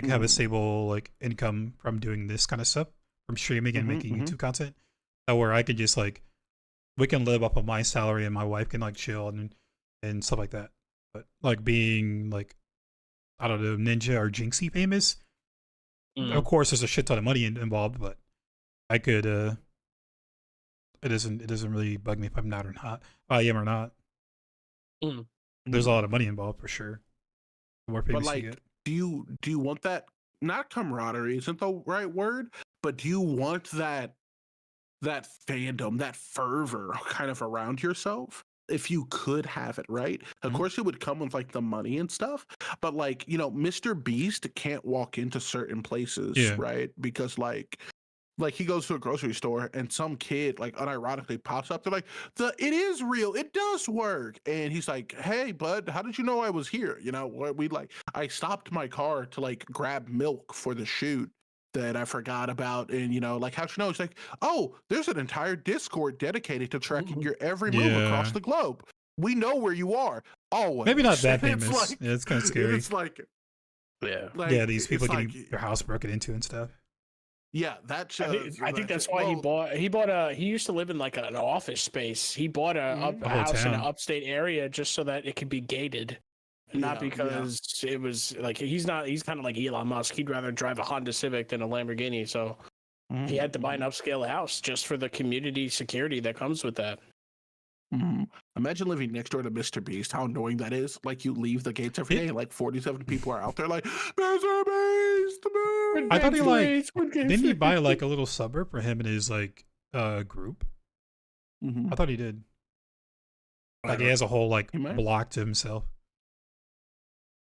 have a stable like income from doing this kind of stuff, from streaming and making YouTube content, where I could just like we can live off of my salary and my wife can like chill and stuff like that. But like being like I don't know, Ninja or Jinxie famous, of course there's a shit ton of money involved, but I could it doesn't really bug me if I'm not or not. If I am or not. There's a lot of money involved for sure. The more famous But you like, get. do you want that? Not camaraderie isn't the right word, but do you want that fandom, that fervor, kind of around yourself? If you could have it, right? Of course, it would come with like the money and stuff, but like Mr. Beast can't walk into certain places, Yeah. right? Because like like he goes to a grocery store and some kid like unironically pops up. They're like, it is real. It does work. And he's like, hey, bud, how did you know I was here? You know, I stopped my car to like grab milk for the shoot that I forgot about. And, you know, like, how'd you know? It's like, oh, there's an entire Discord dedicated to tracking your every move across Yeah. the globe. We know where you are. Always. Maybe not that And famous. Yeah, it's kind of scary. It's like, Yeah, these people it's getting their house broken into and stuff. yeah, that's. I think that's why he used to live in like an office space. He bought a A whole house in an town. upstate area just so that it could be gated. Not because it was like he's kind of like Elon Musk. He'd rather drive a Honda Civic than a Lamborghini. So he had to buy an upscale house just for the community security that comes with that. Imagine living next door to Mr. Beast. How annoying that is. Like you leave the gates every day, and like 47 people are out there, like Mr. Beast. I thought didn't he buy like a little suburb for him and his like group? I thought he did. Like he has a whole like block to himself.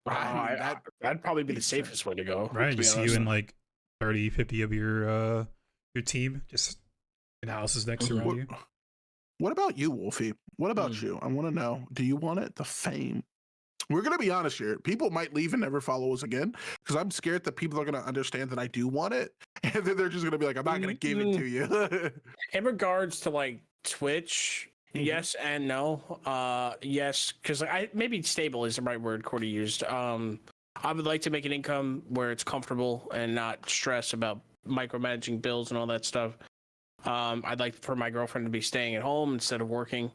That'd probably be the safest way to go. Right, you see you in like 30, 50 of your team just in houses next to around you. What about you, Wolfie? What about you? I want to know. Do you want it? The fame? We're gonna be honest here. People might leave and never follow us again because I'm scared that people are gonna understand that I do want it, and then they're just gonna be like, "I'm not gonna give it to you." In regards to like Twitch, yes and no. Yes, because maybe stable is the right word Cordy used. I would like to make an income where it's comfortable and not stress about micromanaging bills and all that stuff. I'd like for my girlfriend to be staying at home instead of working.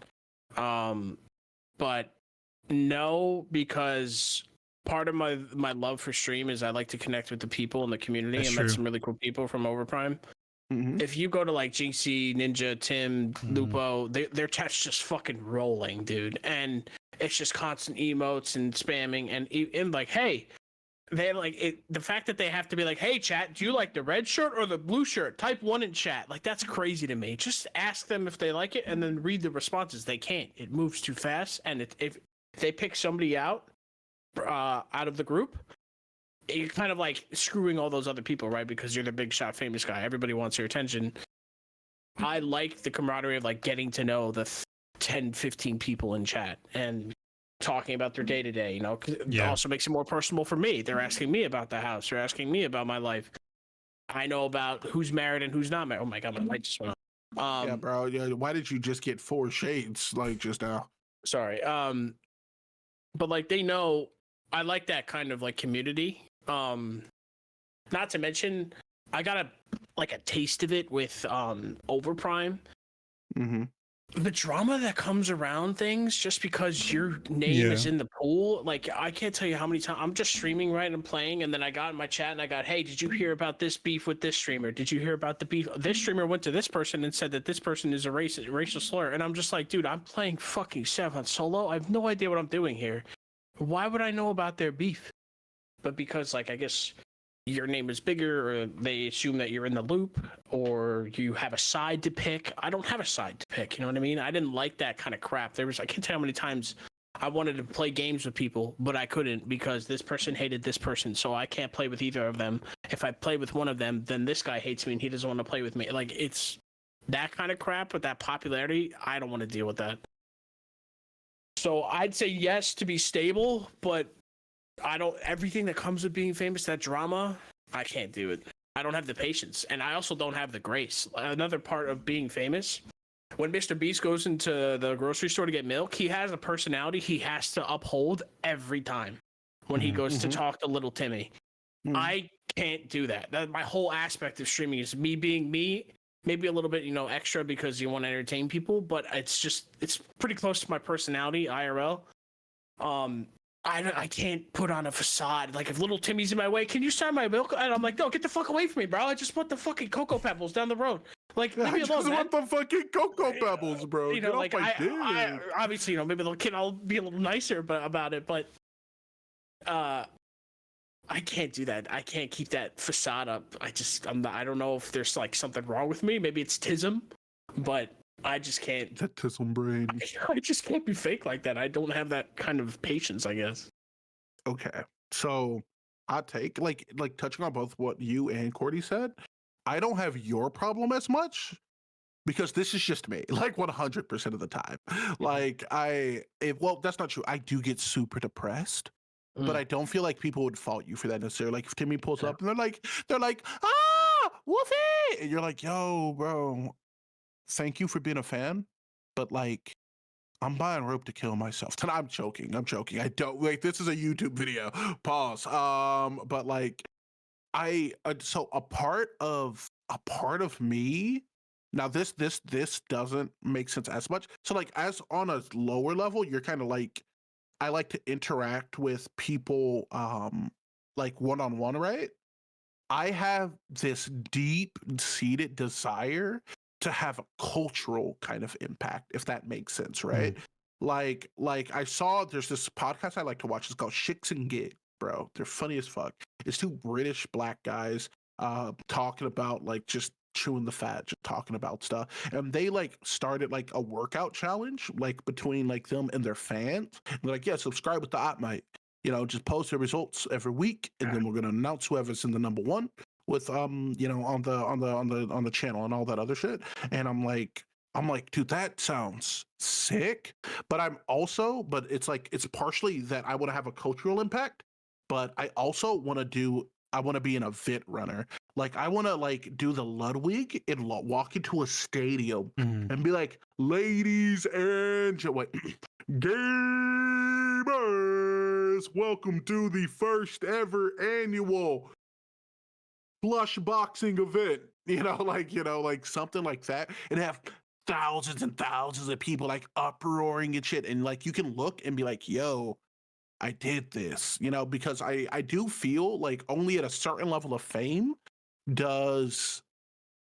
But no, because part of my love for stream is I like to connect with the people in the community. That's and true. met some really cool people from Overprime. If you go to like Jinxie, Ninja, Tim, Lupo, their chat's just fucking rolling, dude. And it's just constant emotes and spamming and like, hey, they like it. The fact that they have to be like, hey, chat, do you like the red shirt or the blue shirt? Type 1 in chat. Like, that's crazy to me. Just ask them if they like it and then read the responses. They can't. It moves too fast. And if they pick somebody out of the group, you're kind of like screwing all those other people, right? Because you're the big shot famous guy. Everybody wants your attention. I like the camaraderie of like getting to know the 10, 15 people in chat and talking about their day to day, you know, 'cause it also makes it more personal for me. They're asking me about the house. They're asking me about my life. I know about who's married and who's not married. Oh my God, my light just went on. Yeah, bro. Yeah, why did you just get 4 shades like just now? Sorry. But like they know I like that kind of like community. Not to mention I got a taste of it with Overprime. The drama that comes around things just because your name is in the pool, like I can't tell you how many times I'm just streaming, right? I'm playing, and then I got in my chat and I got, hey, did you hear about this beef with this streamer? Did you hear about the beef? This streamer went to this person and said that this person is a racial slur, and I'm just like, dude, I'm playing fucking Sev on solo. I have no idea what I'm doing here. Why would I know about their beef? But because, like, I guess your name is bigger, or they assume that you're in the loop, or you have a side to pick. I don't have a side to pick, you know what I mean? I didn't like that kind of crap. I can't tell how many times I wanted to play games with people, but I couldn't because this person hated this person, so I can't play with either of them. If I play with one of them, then this guy hates me and he doesn't want to play with me. Like, it's that kind of crap with that popularity. I don't want to deal with that. So I'd say yes to be stable, but everything that comes with being famous, that drama, I can't do it. I don't have the patience, and I also don't have the grace. Another part of being famous, when Mr. Beast goes into the grocery store to get milk, he has a personality he has to uphold every time when he goes to talk to little Timmy. I can't do that. My whole aspect of streaming is me being me, maybe a little bit, extra because you want to entertain people, but it's pretty close to my personality, IRL. I can't put on a facade. Like, if little Timmy's in my way, can you sign my milk? And I'm like, no, get the fuck away from me, bro. I just want the fucking Cocoa Pebbles down the road. Like, leave me alone, I just want the fucking Cocoa Pebbles, bro. Get off my dick. Obviously, maybe the kid, I'll be a little nicer about it, but I can't do that. I can't keep that facade up. I don't know if there's like something wrong with me. Maybe it's tism, but I just can't. That tism brain. I just can't be fake like that. I don't have that kind of patience, I guess. Okay, so I take like touching on both what you and Cordy said. I don't have your problem as much because this is just me, like 100% of the time. Like well, that's not true. I do get super depressed, but I don't feel like people would fault you for that necessarily. Like if Timmy pulls up and they're like, ah, Wolfie, and you're like, yo, bro, thank you for being a fan, but like, I'm buying rope to kill myself. I'm joking. I don't like this is a YouTube video. Pause. But like so a part of me now this doesn't make sense as much. So like as on a lower level, you're kind of like I like to interact with people like one-on-one, right? I have this deep seated desire to have a cultural kind of impact, if that makes sense, right? Like I saw there's this podcast I like to watch. It's called Shicks and Gigs, bro. They're funny as fuck. It's two British black guys talking about like just chewing the fat, just talking about stuff. And they like started like a workout challenge, like between like them and their fans. And they're like, yeah, subscribe with the Outplayed. You know, just post the results every week, and then we're gonna announce whoever's in the number one with you know, on the channel and all that other shit. And I'm like, dude, that sounds sick. But it's like it's partially that I want to have a cultural impact, but I also want to be an event runner. Like I want to like do the Ludwig and walk into a stadium and be like, ladies and wait, gamers, welcome to the first ever annual plush boxing event. Like something like that, and have thousands and thousands of people like uproaring and shit, and like you can look and be like, yo, I did this, because I do feel like only at a certain level of fame does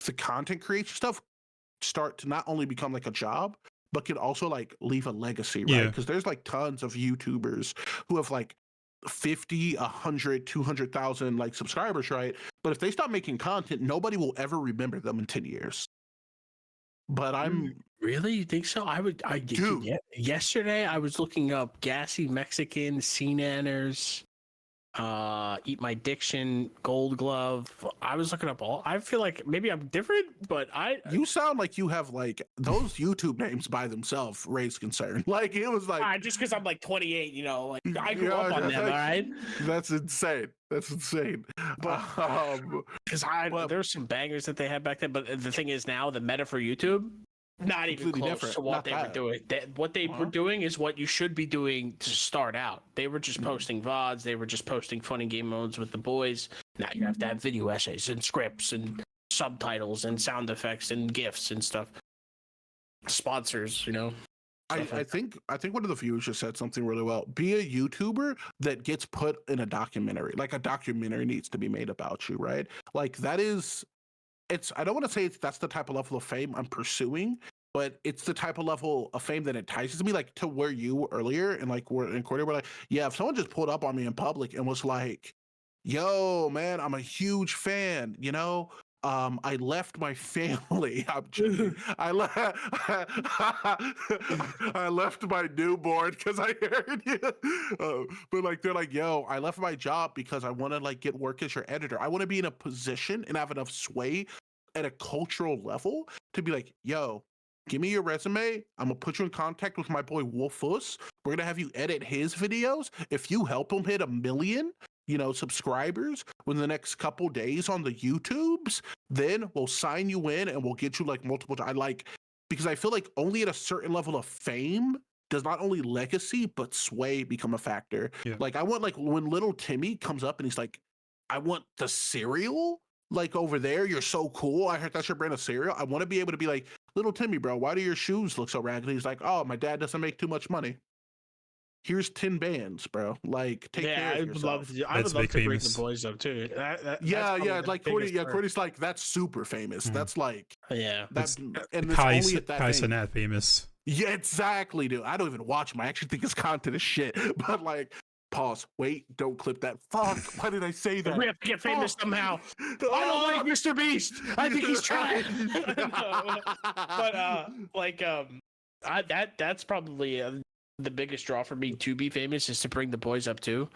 the content creation stuff start to not only become like a job, but can also like leave a legacy, right? Because there's like tons of YouTubers who have like 50, 100, 200,000 like subscribers, right? But if they stop making content, nobody will ever remember them in 10 years. But really, you think so? do. Yesterday I was looking up gassy Mexican, C-nanners, Eat My Diction, Gold Glove. I was looking up I feel like maybe I'm different, but you sound like you have like those YouTube names by themselves raise concern. Like it was like just because I'm like 28, like I grew up on them, all right? That's insane. But because there's some bangers that they had back then, but the thing is now the meta for YouTube, not even close to what they were doing. What they were doing is what you should be doing to start out. They were just posting VODs. They were just posting funny game modes with the boys. Now you have to have video essays and scripts and subtitles and sound effects and GIFs and stuff. Sponsors, I think one of the viewers just said something really well. Be a YouTuber that gets put in a documentary. Like a documentary needs to be made about you, right? Like that is I don't want to say that's the type of level of fame I'm pursuing, but it's the type of level of fame that entices me, like to where you earlier and like we're in Cordy, we're like, yeah, if someone just pulled up on me in public and was like, yo, man, I'm a huge fan, I left my family. I'm joking. I left my newborn because I heard you. But like they're like, yo, I left my job because I want to like get work as your editor. I want to be in a position and have enough sway at a cultural level to be like, yo, give me your resume. I'm gonna put you in contact with my boy Wolfus. We're gonna have you edit his videos. If you help him hit 1 million, subscribers within the next couple days on the YouTubes, then we'll sign you in and we'll get you like multiple. Because I feel like only at a certain level of fame does not only legacy but sway become a factor. Yeah. Like I want like when little Timmy comes up and he's like, I want the cereal. Like over there, you're so cool. I heard that's your brand of cereal. I want to be able to be like, little Timmy, bro, why do your shoes look so raggedy? He's like, oh, my dad doesn't make too much money. Here's 10 bands, bro. Like, take care of yourself. I would love to bring the boys up too. Like Cody's like, that's super famous. That's like, yeah. That's and it's Kai's only at that not famous. Yeah, exactly, dude. I don't even watch him. I actually think his content is shit. But like, pause. Wait, don't clip that. Fuck. Why did I say that? We have to get famous somehow. I don't like Mr. Beast. I think he's trying. That's probably the biggest draw for me to be famous is to bring the boys up too.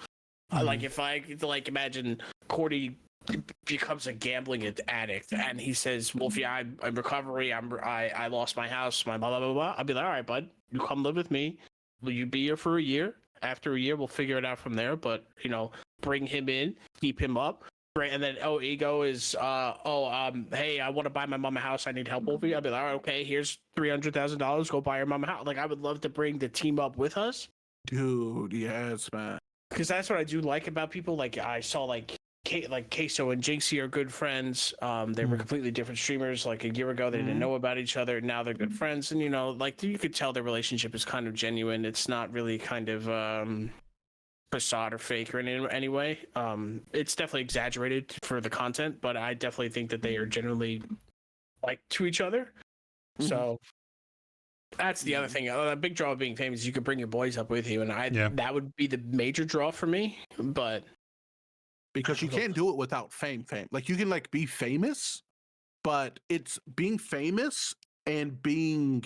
Like if I like imagine Cordy becomes a gambling addict, and he says, "Wolfie, I'm in recovery. I lost my house, my blah blah blah blah." I'll be like, "All right, bud, you come live with me. Will you be here for a year? After a year, we'll figure it out from there. But bring him in, keep him up." Right, and then ego is hey, I want to buy my mom a house. I need help, Wolfie. I'll be like, all right, okay, here's $300,000. Go buy your mom a house. Like, I would love to bring the team up with us, Dude. Yes, man. because that's what I do like about people. Like, I saw like Queso and Jinxie are good friends. They were completely different streamers. Like a year ago, they didn't know about each other. Now they're good friends, and like you could tell their relationship is kind of genuine. It's not really kind of facade or fake or in any way. It's definitely exaggerated for the content, but I definitely think that they are generally like to each other. So that's the other thing. A big draw of being famous is you could bring your boys up with you, and that would be the major draw for me. But because you can't do it without fame. Like you can like be famous, but it's being famous and being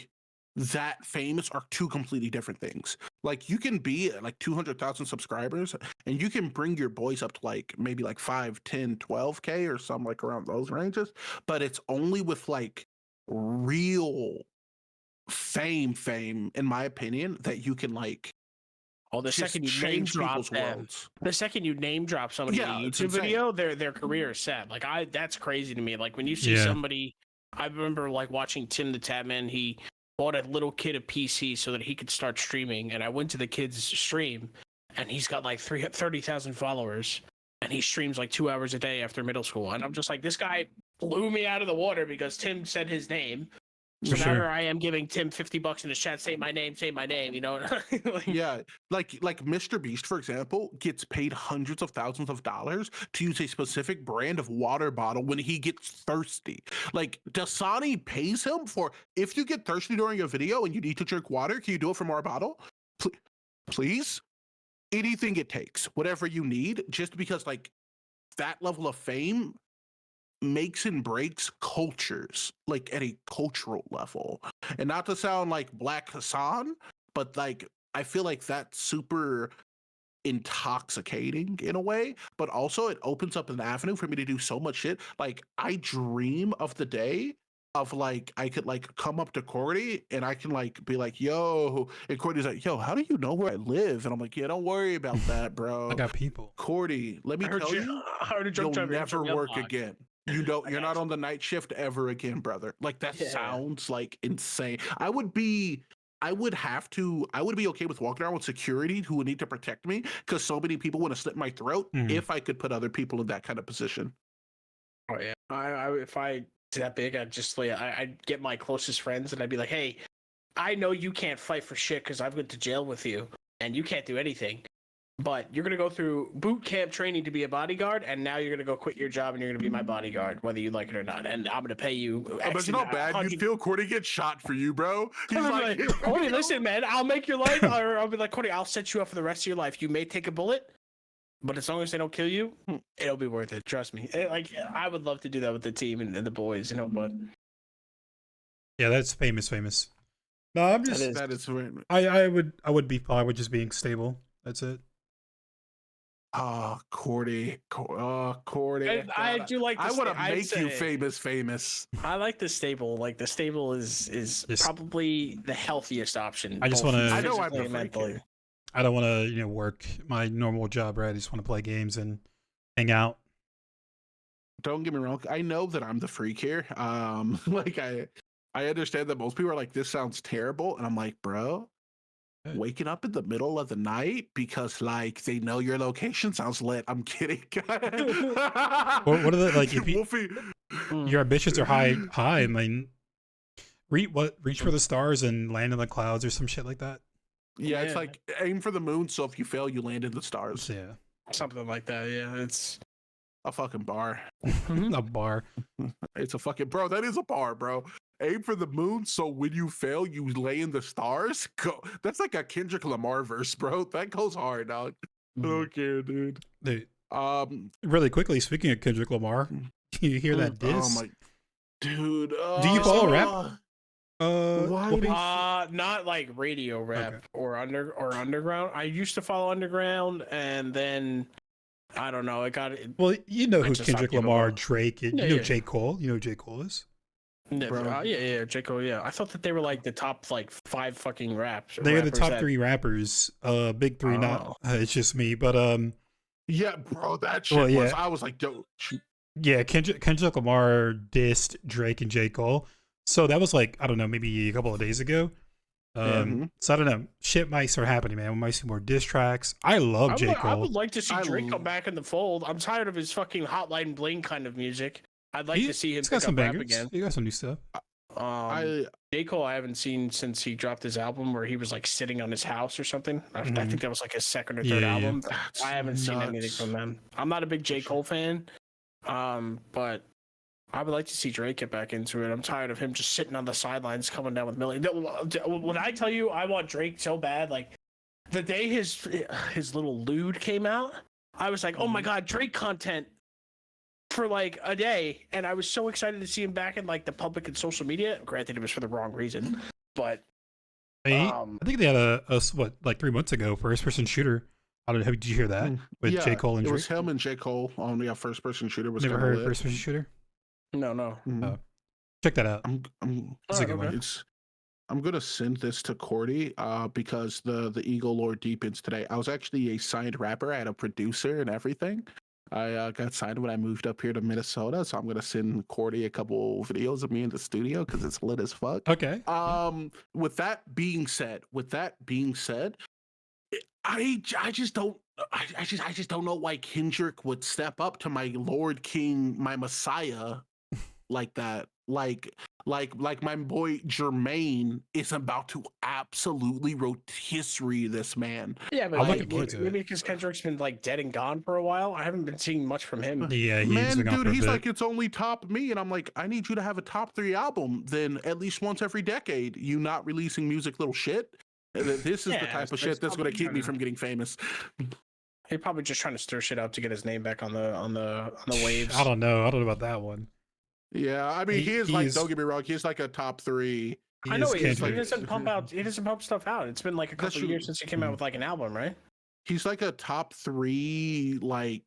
that famous are two completely different things. Like you can be like 200,000 subscribers and you can bring your boys up to like maybe like 5, 10, 12K or something like around those ranges, but it's only with like real fame, in my opinion, that you can like the second you name drop them, the second you name drop somebody in a YouTube video, their career is set. Like that's crazy to me. Like when you see somebody, I remember like watching Tim the Tatman. He bought a little kid a PC so that he could start streaming, and I went to the kid's stream, and he's got like 30,000 followers, and he streams like 2 hours a day after middle school, and I'm just like, this guy blew me out of the water because Tim said his name. So now here I am giving Tim $50 in the chat, say my name, like, yeah, like Mr. Beast, for example, gets paid hundreds of thousands of dollars to use a specific brand of water bottle when he gets thirsty. Like Dasani pays him for, if you get thirsty during a video and you need to drink water, can you do it from our bottle? Please? Anything it takes, whatever you need, just because like that level of fame makes and breaks cultures, like at a cultural level. And not to sound like Black Hassan, but like I feel like that's super intoxicating in a way, but also it opens up an avenue for me to do so much shit. Like I dream of the day of like I could like come up to Cordy and I can like be like, yo, and Cordy's like, yo, how do you know where I live? And I'm like, yeah, don't worry about that, bro. I got people. Cordy, let me tell you, you'll never work again. You're not on the night shift ever again, brother. Like that sounds like insane. I would be okay with walking around with security who would need to protect me because so many people want to slit my throat if I could put other people in that kind of position. Oh yeah. If I that big, I'd get my closest friends and I'd be like, hey, I know you can't fight for shit because I've been to jail with you and you can't do anything. But you're going to go through boot camp training to be a bodyguard, and now you're going to go quit your job and you're going to be my bodyguard, whether you like it or not. And I'm going to pay you. But you know how bad you'd feel Cordy gets shot for you, bro? He's like, Cordy, listen, man, I'll make your life, or I'll be like, Cordy, I'll set you up for the rest of your life. You may take a bullet, but as long as they don't kill you, it'll be worth it. Trust me. Like, I would love to do that with the team and the boys, but. Yeah, that's famous. No, I'm just. That is I would be fine with just being stable. That's it. Cordy. Cordy. I do like. I want to make you famous. I like the stable. Like the stable is probably the healthiest option. I just want to. I know I'm mentally. I don't want to, work my normal job. Right. I just want to play games and hang out. Don't get me wrong. I know that I'm the freak here. Like I understand that most people are like, this sounds terrible, and I'm like, bro. Waking up in the middle of the night because like they know your location sounds lit. I'm kidding. What are the like if your ambitions are high, I mean reach for the stars and land in the clouds or some shit like that? Yeah, it's like aim for the moon, so if you fail you land in the stars. Yeah. Something like that, yeah. It's a fucking bar. A bar. It's a fucking bro, that is a bar, bro. Aim for the moon, so when you fail, you lay in the stars. Go. That's like a Kendrick Lamar verse, bro. That goes hard, dog. I don't care, dude. Really quickly, speaking of Kendrick Lamar, you hear that diss? Oh my, dude. Do you follow rap? Not like radio rap or underground. I used to follow underground, and then I don't know. It got it. Well, you know I who just stopped Kendrick giving Lamar, up. Drake, and Yeah, you know yeah. J. Cole. You know who J. Cole is? Bro. Yeah, J. Cole, yeah. I thought that they were like the top like 5 fucking They are the rappers top that. 3 rappers. Big 3, not Oh. it's just me. But Yeah, bro, that well, shit was. yeah, I was like, yo, yeah. Kendrick Lamar dissed Drake and J. Cole. So that was like, I don't know, maybe a couple of days ago. Yeah. So I don't know. Shit might start happening, man. We might see more diss tracks. I love J. I Cole. would like to see I Drake l- come back in the fold. I'm tired of his fucking Hotline Bling kind of music. I'd like to see him He's got pick some up rap bangers. again. He got some new stuff. I J. Cole, I haven't seen since he dropped his album where he was like sitting on his house or something. I think that was like his second or third Yeah, yeah. album. That's I haven't seen anything nuts. from them. I'm not a big J. Cole fan, but I would like to see Drake get back into it. I'm tired of him just sitting on the sidelines coming down with millions. When I tell you I want Drake so bad, like the day his little lewd came out, I was like, oh my god, Drake content for like a day, and I was so excited to see him back in like the public and social media. Granted, it was for the wrong reason, but I think they had a what, like 3 months ago, first person shooter. I don't know. Did you hear that with J. Cole and it Drake? was him and J. Cole on the first person shooter. Was Never kinda heard of lit. first person shooter. no. Mhm. Check that out. I'm It's a good okay. one. I'm gonna send this to Cordy because the Eagle lore deepens today. I was actually a signed rapper. I had a producer and everything. I got signed when I moved up here to Minnesota, so I'm gonna send Cordy a couple videos of me in the studio because it's lit as fuck. Okay. With that being said, I just don't. I just don't know why Kendrick would step up to my Lord King, my Messiah, like that. Like my boy Jermaine is about to absolutely rotisserie this man. Yeah, but I'm like, looking forward to it. maybe because Kendrick's been like dead and gone for a while. I haven't been seeing much from him. Yeah, he's Man, been gone dude, for a he's bit. like, it's only top me. And I'm like, I need you to have a top 3 album then at least once every decade. You not releasing music, little shit. This is the Yeah, type of it's shit that's going probably to keep me trying from getting famous. He's probably just trying to stir shit up to get his name back on the waves. I don't know. I don't know about that one. Yeah, I mean, he is like, he's- don't get me wrong, he's like a top 3. I know is he is, but he Kendrick. doesn't pump out. He doesn't pump stuff out. It's been like a That's couple of years true. since he came out with like an album, right? He's like a top 3, like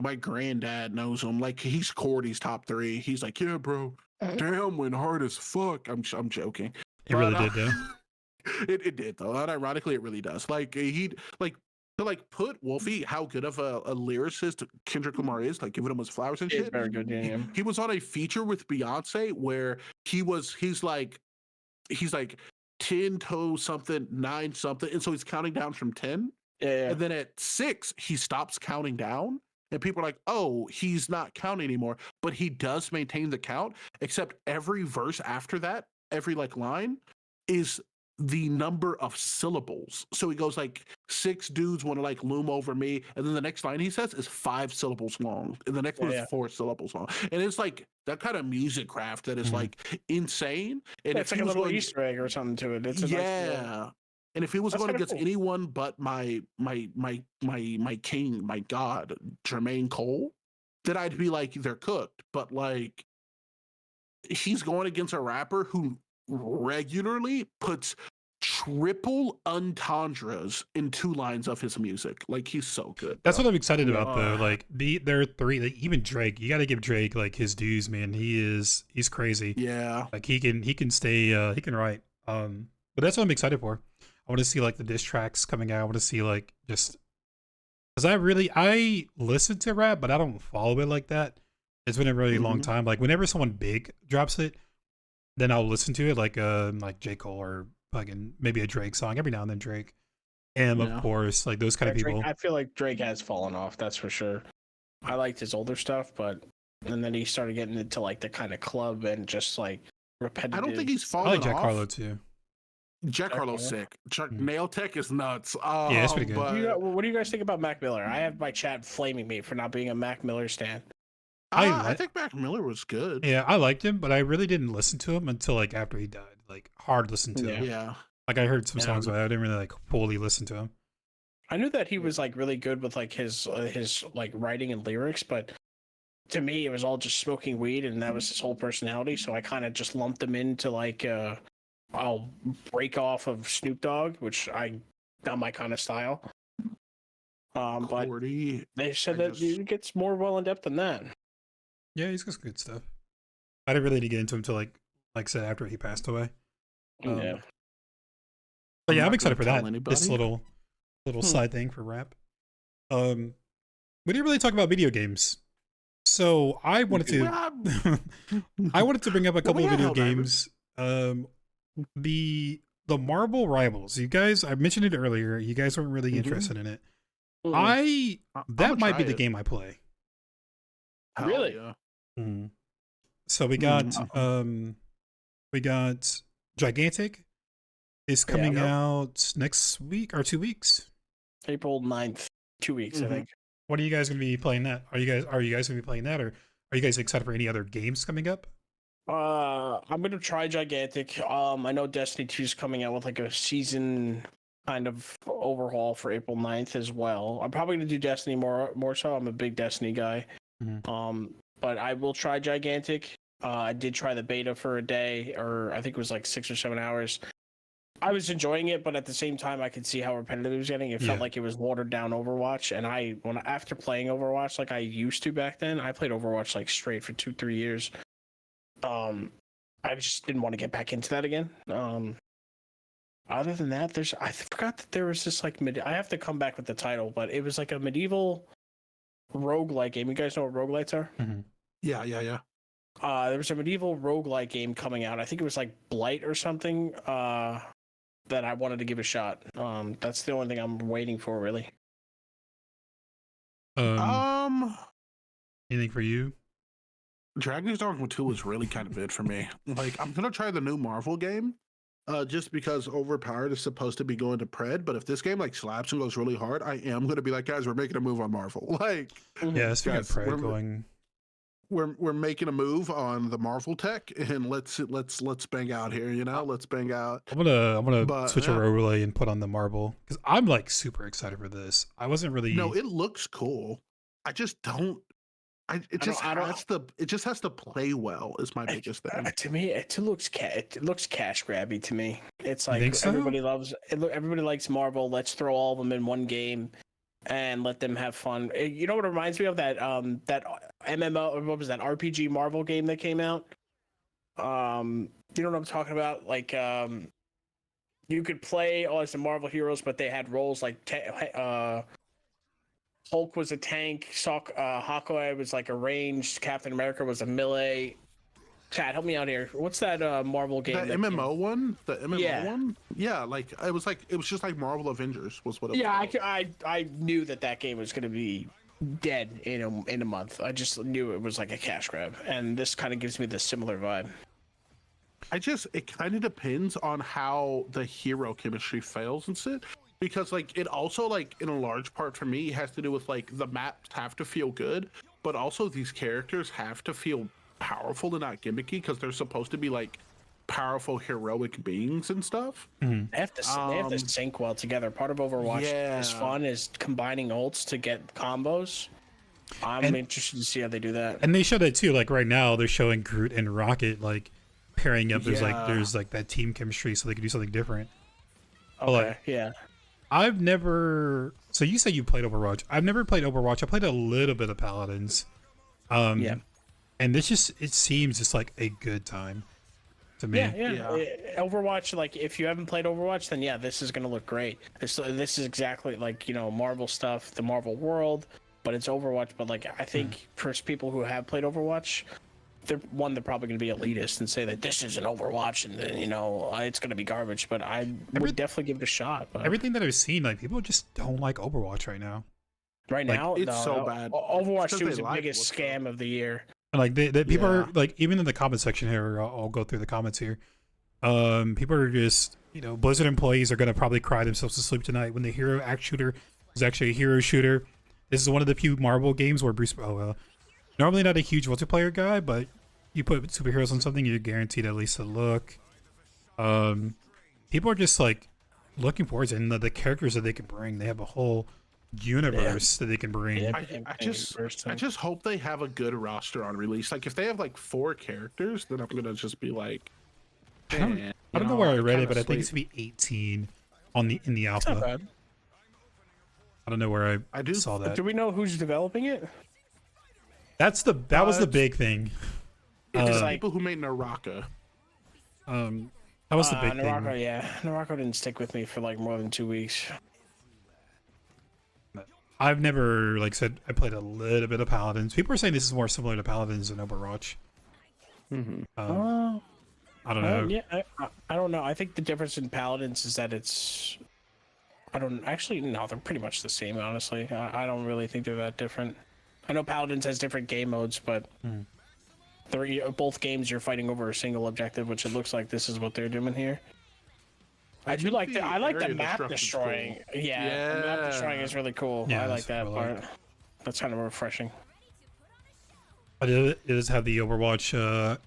my granddad knows him. Like he's Cordy's top 3. He's like, yeah, bro. Damn, went hard as fuck. I'm joking. It really did, though. It did though. And ironically, it really does. Like he like to like put Wolfie how good of a lyricist Kendrick Lamar is, like giving him his flowers and He's shit. very good. Yeah. He was on a feature with Beyonce where he's like 10 to something, 9 something, and so he's counting down from 10. Yeah. And then at 6, he stops counting down. And people are like, oh, he's not counting anymore. But he does maintain the count, except every verse after that, every like line is the number of syllables. So he goes like 6 dudes want to like loom over me. And then the next line he says is 5 syllables long. And the next one is 4 syllables long. And it's like that kind of music craft that is like insane. And It's like a little Easter egg or something to it. It's a nice and if he was That's going kinda against cool. anyone but my king, my god, Jermaine Cole, then I'd be like, they're cooked. But like, he's going against a rapper who regularly puts triple entendres in 2 lines of his music. Like, he's so good. That's bro. what I'm excited about, though. Like there are 3. Like, even Drake, you got to give Drake like his dues, man. He's crazy. Yeah. Like he can stay. He can write. But that's what I'm excited for. I want to see like the diss tracks coming out. I want to see like just because I listen to rap, but I don't follow it like that. It's been a really long time. Like whenever someone big drops it, then I'll listen to it. Like J. Cole or fucking maybe a Drake song every now and then. Drake, and of course like those kind of people. I feel like Drake has fallen off. That's for sure. I liked his older stuff, and then he started getting into like the kind of club and just like repetitive. I don't think he's I falling like Jack off. Harlow too. Jack Harlow's sick. Nail Tech is nuts. Yeah, it's pretty good. What do you guys think about Mac Miller? I have my chat flaming me for not being a Mac Miller stan. I think Mac Miller was good. Yeah, I liked him, but I really didn't listen to him until like after he died. Like hard listen to him. Yeah. Like I heard some songs, but I didn't really like fully listen to him. I knew that he was like really good with like his like writing and lyrics, but to me it was all just smoking weed, and that was his whole personality. So I kind of just lumped him into like I'll break off of Snoop Dogg, which not my kind of style. But Cordy, they said I that just- it gets more well in depth than that. Yeah, he's got some good stuff. I didn't really get into him until like I said after he passed away. Yeah. But yeah, I'm not excited for gonna that. tell This anybody. little side thing for rap. We didn't really talk about video games. So I wanted to I wanted to bring up a couple of video games. The Marble Rivals. You guys, I mentioned it earlier. You guys weren't really interested in it. Mhm. That might be the it. game I play. Hell Really? yeah. So we got Gigantic is coming Yep. out next week or 2 weeks. April 9th, 2 weeks, I think. What are you guys going to be playing that? Are you guys going to be playing that, or are you guys excited for any other games coming up? I'm gonna try Gigantic. I know Destiny 2 is coming out with like a season kind of overhaul for April 9th as well. I'm probably gonna do Destiny more so. I'm a big Destiny guy. But I will try Gigantic. I did try the beta for a day, or I think it was like 6 or 7 hours. I was enjoying it, but at the same time, I could see how repetitive it was getting. It felt like it was watered down Overwatch. And after playing Overwatch like I used to back then, I played Overwatch like straight for 2-3 years. I just didn't want to get back into that again. Other than that, I forgot that there was this like I have to come back with the title, but it was like a medieval roguelike game. You guys know what roguelites are? Yeah. There was a medieval roguelike game coming out. I think it was like Blight or something. That I wanted to give a shot. That's the only thing I'm waiting for, really. Anything for you? Dragon's Dogma 2 was really kind of it for me. Like, I'm gonna try the new Marvel game, just because Overpowered is supposed to be going to Pred. But if this game like slaps and goes really hard, I am gonna be like, guys, we're making a move on Marvel. Like, Yeah, speaking of guys, Pred going. We're making a move on the Marvel tech, and let's bang out here. You know, let's bang out. I'm gonna switch a overlay and put on the Marble because I'm like super excited for this. I wasn't really. No, it looks cool. I just don't. It just has to play well. Is my biggest thing. To me, it looks cash grabby to me. It's like everybody loves it. Everybody likes Marvel. Let's throw all of them in one game and let them have fun. You know what it reminds me of? That MMO, or what was that RPG Marvel game that came out? You know what I'm talking about? Like you could play all as the Marvel heroes, but they had roles like Hulk was a tank, Hawkeye was like a ranged, Captain America was a melee. Chad, help me out here. What's that Marvel game? The MMO one? The MMO one? Yeah, like it was just like Marvel Avengers was what it was. Yeah, I knew that game was gonna be dead in a month. I just knew it was like a cash grab, and this kind of gives me the similar vibe. It kind of depends on how the hero chemistry fails and shit. Because like it also like in a large part for me has to do with like the maps have to feel good, but also these characters have to feel powerful and not gimmicky because they're supposed to be like powerful heroic beings and stuff. They have to sync well together. Part of Overwatch is fun is combining ults to get combos. I'm interested to see how they do that. And they show that too. Like right now, they're showing Groot and Rocket like pairing up. There's like that team chemistry, so they can do something different. Okay, yeah. I've never. So you say you played Overwatch. I've never played Overwatch. I played a little bit of Paladins. Yeah. And it seems just like a good time to me. Yeah. Overwatch, like if you haven't played Overwatch, then yeah, this is gonna look great. This is exactly like Marvel stuff, the Marvel world, but it's Overwatch. But like I think for people who have played Overwatch, they're probably going to be elitist and say that this isn't Overwatch and then it's going to be garbage. But I would definitely give it a shot. But everything that I've seen, like people just don't like Overwatch right now. Right now, it's so bad. Overwatch 2 is the biggest scam of the year. And like they people are like, even in the comment section here, I'll go through the comments here. People are just Blizzard employees are going to probably cry themselves to sleep tonight when the hero act shooter is actually a hero shooter. This is one of the few Marvel games where normally not a huge multiplayer guy, but you put superheroes on something, you're guaranteed at least a look. People are just like looking forward to it, and the characters that they can bring. They have a whole universe that they can bring. I just hope they have a good roster on release. Like if they have like 4 characters, then I'm gonna just be like, I don't know where I read it, but I think it's gonna be 18 in the alpha. I don't know where I do. saw that. Do we know who's developing it? That was the it's- big thing. It's like- people who made Naraka. That was the big Naraka, thing. yeah. Naraka didn't stick with me for like more than 2 weeks. I've never, like I said, I played a little bit of Paladins. People are saying this is more similar to Paladins than Overwatch. I don't know. Yeah, I don't know. I think the difference in Paladins is that it's. I don't actually. No, they're pretty much the same. Honestly, I don't really think they're that different. I know Paladins has different game modes, but they're both games you're fighting over a single objective, which it looks like this is what they're doing here. I do like the. I like the area map destruction's destroying. cool. Yeah, the map destroying is really cool. Yeah, I like that's that what I part. That's kind of refreshing. But it does have the Overwatch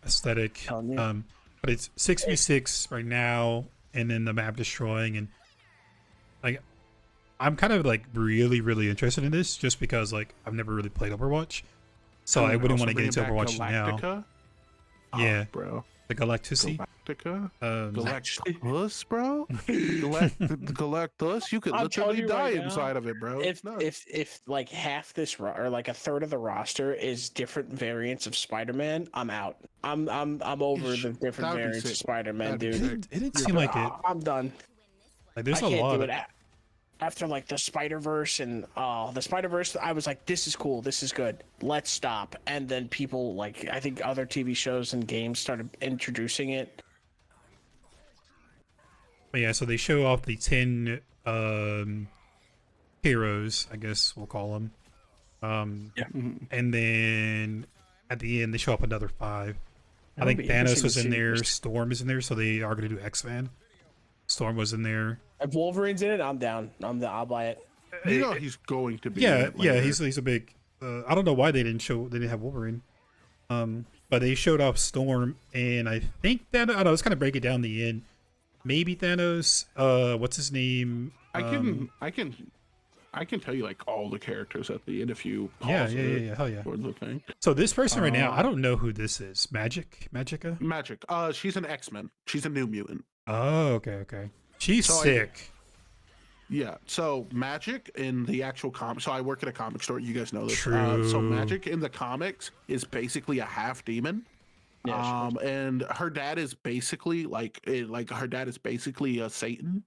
aesthetic. Telling you. But it's 6v6 right now, and then the map destroying, and like I'm kind of like really interested in this just because like I've never really played Overwatch, so I wouldn't want to get into Overwatch now. Oh, Yeah, bro. the Galactus. Galactica. Um, Galactus, bro. Galactus. You could I'm telling literally you die right now, inside of it, bro. If No. if like half this or like a third of the roster is different variants of Spider-Man, I'm out. I'm over the different That'd be variants of sick. Spider-Man, That'd be dude. sick. it didn't seem like it. I'm done. Like there's I a can't lot. do it. After like the Spider-Verse and the Spider-Verse, I was like, this is cool, this is good. Let's stop. And then people like I think other TV shows and games started introducing it. But yeah, so they show off the 10 heroes, I guess we'll call them. And then at the end they show up another 5. I think Thanos was in there, Storm is in there, so they are going to do X-Men. Storm was in there. If Wolverine's in it, I'm down. I'll buy it. You know he's going to be. Yeah, in it yeah, later. he's a big. I don't know why they didn't have Wolverine. But they showed off Storm, and I think Thanos. I don't know. Let's kind of break it down. The end, maybe Thanos. What's his name? I can tell you like all the characters at the end if you Yeah, pause yeah, it yeah, hell yeah. or the thing. So this person right now, I don't know who this is. Magica. Magic. She's an X-Men. She's a new mutant. Oh, okay. She's So sick. Yeah. So Magic in the actual comic. So I work at a comic store. You guys know this. True. So Magic in the comics is basically a half demon. Yeah, And her dad is basically her dad is basically a Satan,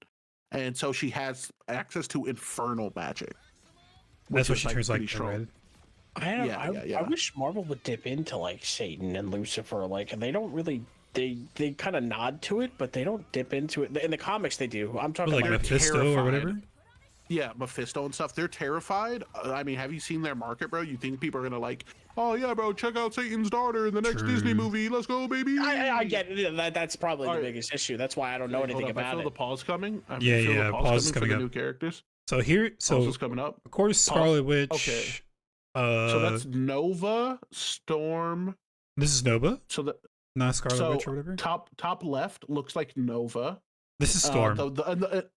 and so she has access to infernal magic. That's what is, she turns like pretty strong. red. I don't. Yeah. I wish Marvel would dip into like Satan and Lucifer. Like they don't really. They kind of nod to it, but they don't dip into it. In the comics, they do. I'm talking Like about Mephisto or terrified. whatever. Yeah, Mephisto and stuff. They're terrified. I mean, have you seen their market, bro? You think people are gonna like, oh yeah, bro, check out Satan's daughter in the next True. Disney movie. Let's go, baby. I get it. That's probably the Alright. biggest issue. That's why I don't know Hold anything up, I about feel it. the pause coming. I Yeah, feel yeah, the pause is for coming the up. new characters. So here, Pause so is coming up. of course Scarlet Witch. Okay. So So that's Nova, Storm. this is Nova, So the not Scarlet Witch or whatever. top left looks like Nova. This is Storm.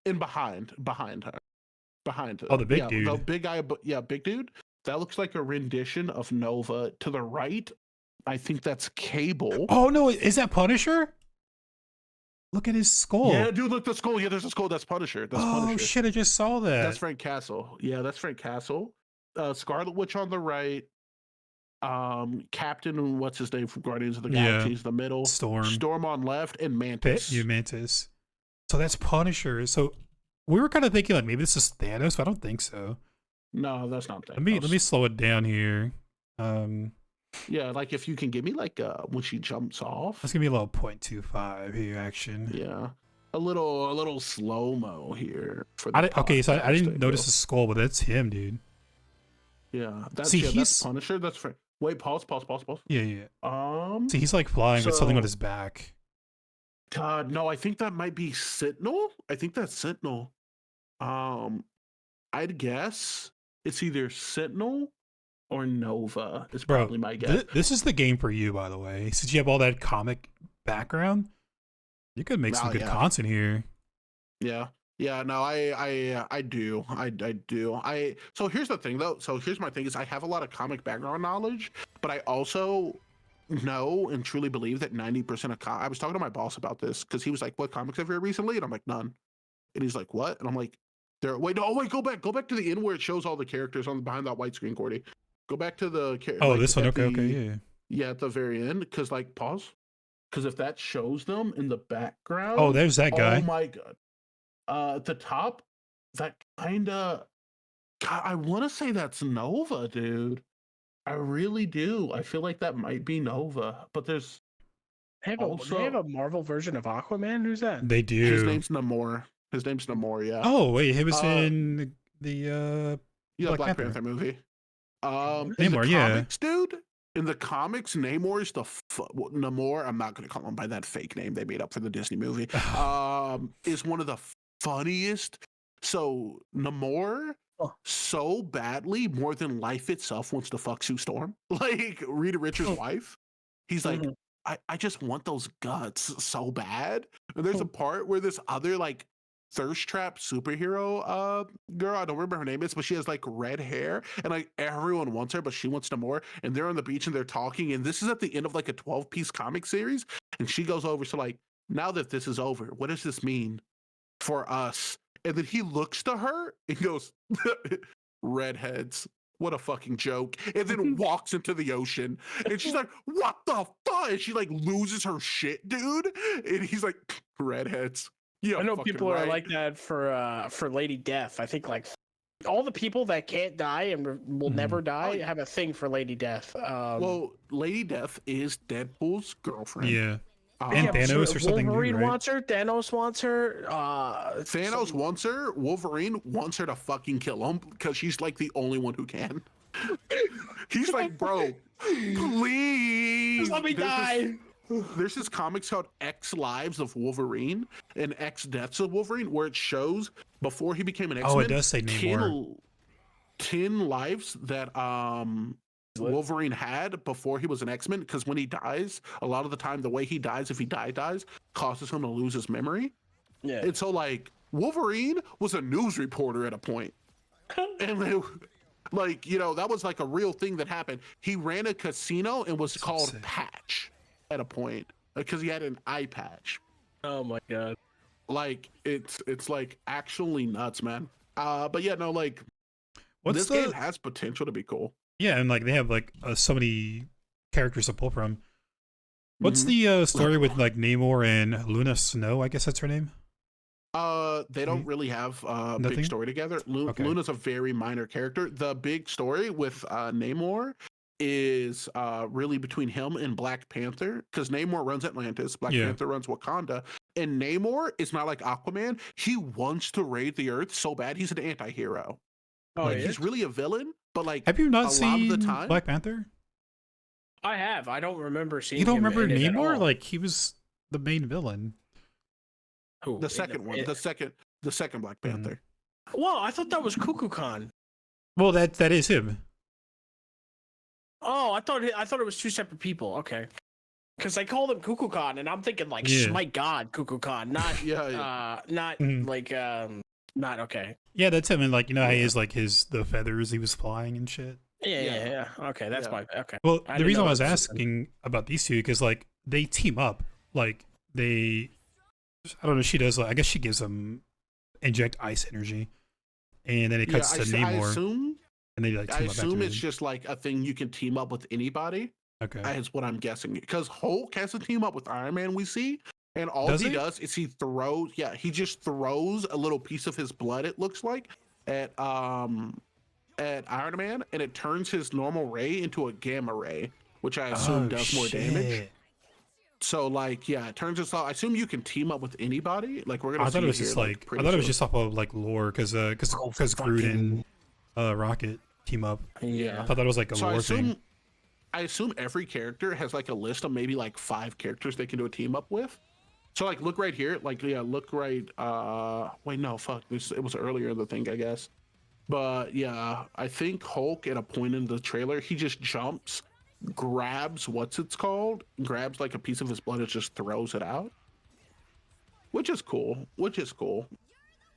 In behind her. Oh, the big yeah, dude. The big guy, big dude. That looks like a rendition of Nova. To the right, I think that's Cable. Oh no, is that Punisher? Look at his skull. Yeah, dude, look, the skull. Yeah, there's a skull. That's Punisher. That's Oh Punisher. shit! I just saw that. That's Frank Castle. Yeah, that's Frank Castle. Scarlet Witch on the right. Captain, what's his name from Guardians of the Yeah. Galaxy is the middle. Storm. On left, and Mantis. You Mantis. So that's Punisher. So we were kind of thinking like maybe this is Thanos, but I don't think so. No, that's not that. Let me slow it down here. Yeah, like if you can give me like when she jumps off. That's gonna be a little 0.25 here action. Yeah, a little slow mo here. For the Okay, so I didn't podcast, notice yo. the skull, but that's him, dude. Yeah, that's See, that's he's- Punisher. That's Frank. Wait, pause. Yeah. Um, See, he's like flying with something on So- his back. God, no, I think that might be Sentinel. I think that's Sentinel. I'd guess it's either Sentinel or Nova. Is Bro, probably my guess. this is the game for you, by the way. Since you have all that comic background, you could make some Oh, good yeah. content here. Yeah. Yeah, no, I do. I do. So here's the thing though. So here's my thing is I have a lot of comic background knowledge, but I also know and truly believe that 90% of I was talking to my boss about this because he was like, what comics have you read recently? And I'm like, none. And he's like, what? And I'm like, There. Wait, no, wait, go back to the end where it shows all the characters on behind that white screen, Cordy. Go back to the. Oh, like, this one. at Okay, the, yeah. Yeah, at the very end, because like pause, because if that shows them in the background. Oh, there's that guy. Oh my god. At the top, that kinda. God, I want to say that's Nova, dude. I really do. I feel like that might be Nova, but there's They have also a Marvel version of Aquaman. Who's that? They do. his name's Namor. Yeah. Oh wait, he was Uh, in the Yeah, Black Panther. movie. In Namor, the yeah. comics, dude. In the comics, Namor is Namor. I'm not gonna call him by that fake name they made up for the Disney movie. Is one of the funniest. So Namor, so badly, more than life itself wants to fuck Sue Storm, like Rita Richards' wife. He's like, I just want those guts so bad. And there's a part where this other like thirst trap superhero girl, I don't remember her name is, but she has like red hair and like everyone wants her, but she wants no more. And they're on the beach and they're talking, and this is at the end of like a 12-piece comic series. And she goes over, so like, now that this is over, what does this mean for us? And then he looks to her and goes, redheads. What a fucking joke. And then walks into the ocean. And she's like, what the fuck? And she like loses her shit, dude. And he's like, redheads. Yeah, I know people are like that for Lady Death. I think like all the people that can't die and will never die have a thing for Lady Death. Well, Lady Death is Deadpool's girlfriend. Yeah. And Thanos or something. Wolverine new, right? wants her. Thanos wants her. Thanos wants her. Wolverine wants her to fucking kill him because she's like the only one who can. He's like, bro, please. Just let me die. There's this comics called X Lives of Wolverine and X Deaths of Wolverine, where it shows before he became an X-Men. Oh, it does say Namor. 10 lives that Wolverine had before he was an X-Men, because when he dies, a lot of the time the way he dies, if he dies, causes him to lose his memory. Yeah. And so like Wolverine was a news reporter at a point. And they, like, you know, that was like a real thing that happened. He ran a casino and was called Patch at a point because he had an eye patch. Oh my god. Like it's like actually nuts, man. But yeah, no, like What's this game has potential to be cool. Yeah, and like they have like so many characters to pull from. What's the story with like Namor and Luna Snow? I guess that's her name. They don't really have a big story together. Okay. Luna's a very minor character. The big story with Namor is really between him and Black Panther, because Namor runs Atlantis, Black Panther runs Wakanda, and Namor is not like Aquaman. He wants to raid the Earth so bad. He's an anti-hero. Oh, like, he's really a villain, but like, have you not a seen lot of the time, Black Panther? I have. I don't remember seeing. You don't him remember in it at Namor? all. Like he was the main villain. Who? the second one, the second Black Panther. Well, I thought that was Kukulkan. Khan. Well, that is him. Oh, I thought it was two separate people. Okay. Because they called him Kukulkan, Khan, and I'm thinking like, my God, Kukulkan, Khan, not not like not okay. Yeah, that's him. And like, you know how he is like the feathers he was flying and shit. Yeah. Okay, that's my okay. Well, I the didn't reason know I was that was asking about these two, because like they team up. Like I don't know. She does. Like, I guess she gives them inject ice energy, and then it cuts to Namor. And they like team up. I assume it's just like a thing you can team up with anybody. Okay, is what I'm guessing. Because Hulk has to team up with Iron Man. We see, and all he does is he throws. Yeah, he just throws a little piece of his blood. It looks like at Iron Man, and it turns his normal ray into a gamma ray, which I assume does more damage. So like, yeah, it turns us. I assume you can team up with anybody. Like we're gonna. I thought it was just like I thought it was just off of like lore, because Groot and Rocket team up. Yeah, I thought that was like a lore thing. I assume every character has like a list of maybe like 5 characters they can do a team up with. So like, look right here. Like, yeah, look right. Wait, no, fuck. It was earlier in the thing, I guess. But yeah, I think Hulk at a point in the trailer, he just jumps, grabs grabs like a piece of his blood and just throws it out, which is cool.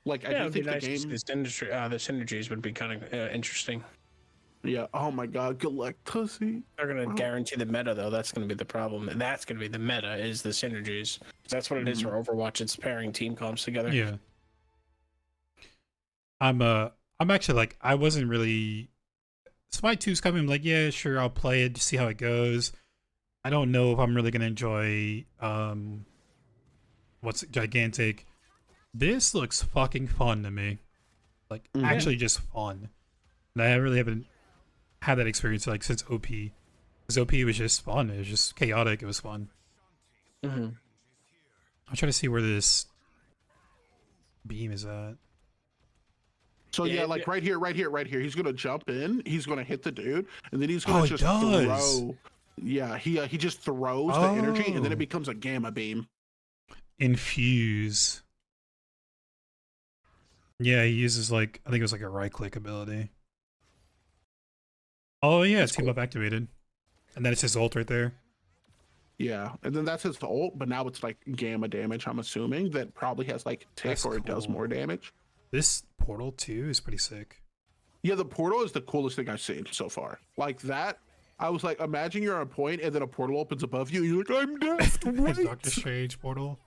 Like, I do think the game, the synergies would be kind of interesting. Yeah. Oh my God, Galactus. They're gonna guarantee the meta though. That's gonna be the problem, and that's gonna be the meta is the synergies. That's what it is for Overwatch. It's pairing team comps together. Yeah. I'm actually like, I wasn't really. Smite 2's coming. I'm like, yeah, sure, I'll play it to see how it goes. I don't know if I'm really gonna enjoy what's gigantic. This looks fucking fun to me. Like actually just fun. And I really haven't had that experience like since OP. Because OP was just fun. It was just chaotic. It was fun. I'm trying to see where this beam is at. So yeah, like right here. He's gonna jump in. He's gonna hit the dude, and then he's gonna just throw. Yeah, he just throws the energy, and then it becomes a gamma beam. Infuse. Yeah, he uses like, I think it was like a right click ability. Oh yeah, team up activated. And then it's his ult right there. Yeah, and then that's his ult, but now it's like gamma damage, I'm assuming, that probably has like tick or it does more damage. This portal too is pretty sick. Yeah, the portal is the coolest thing I've seen so far. Like that, I was like, imagine you're on a point and then a portal opens above you, and you're like, I'm dead. Doctor Strange portal.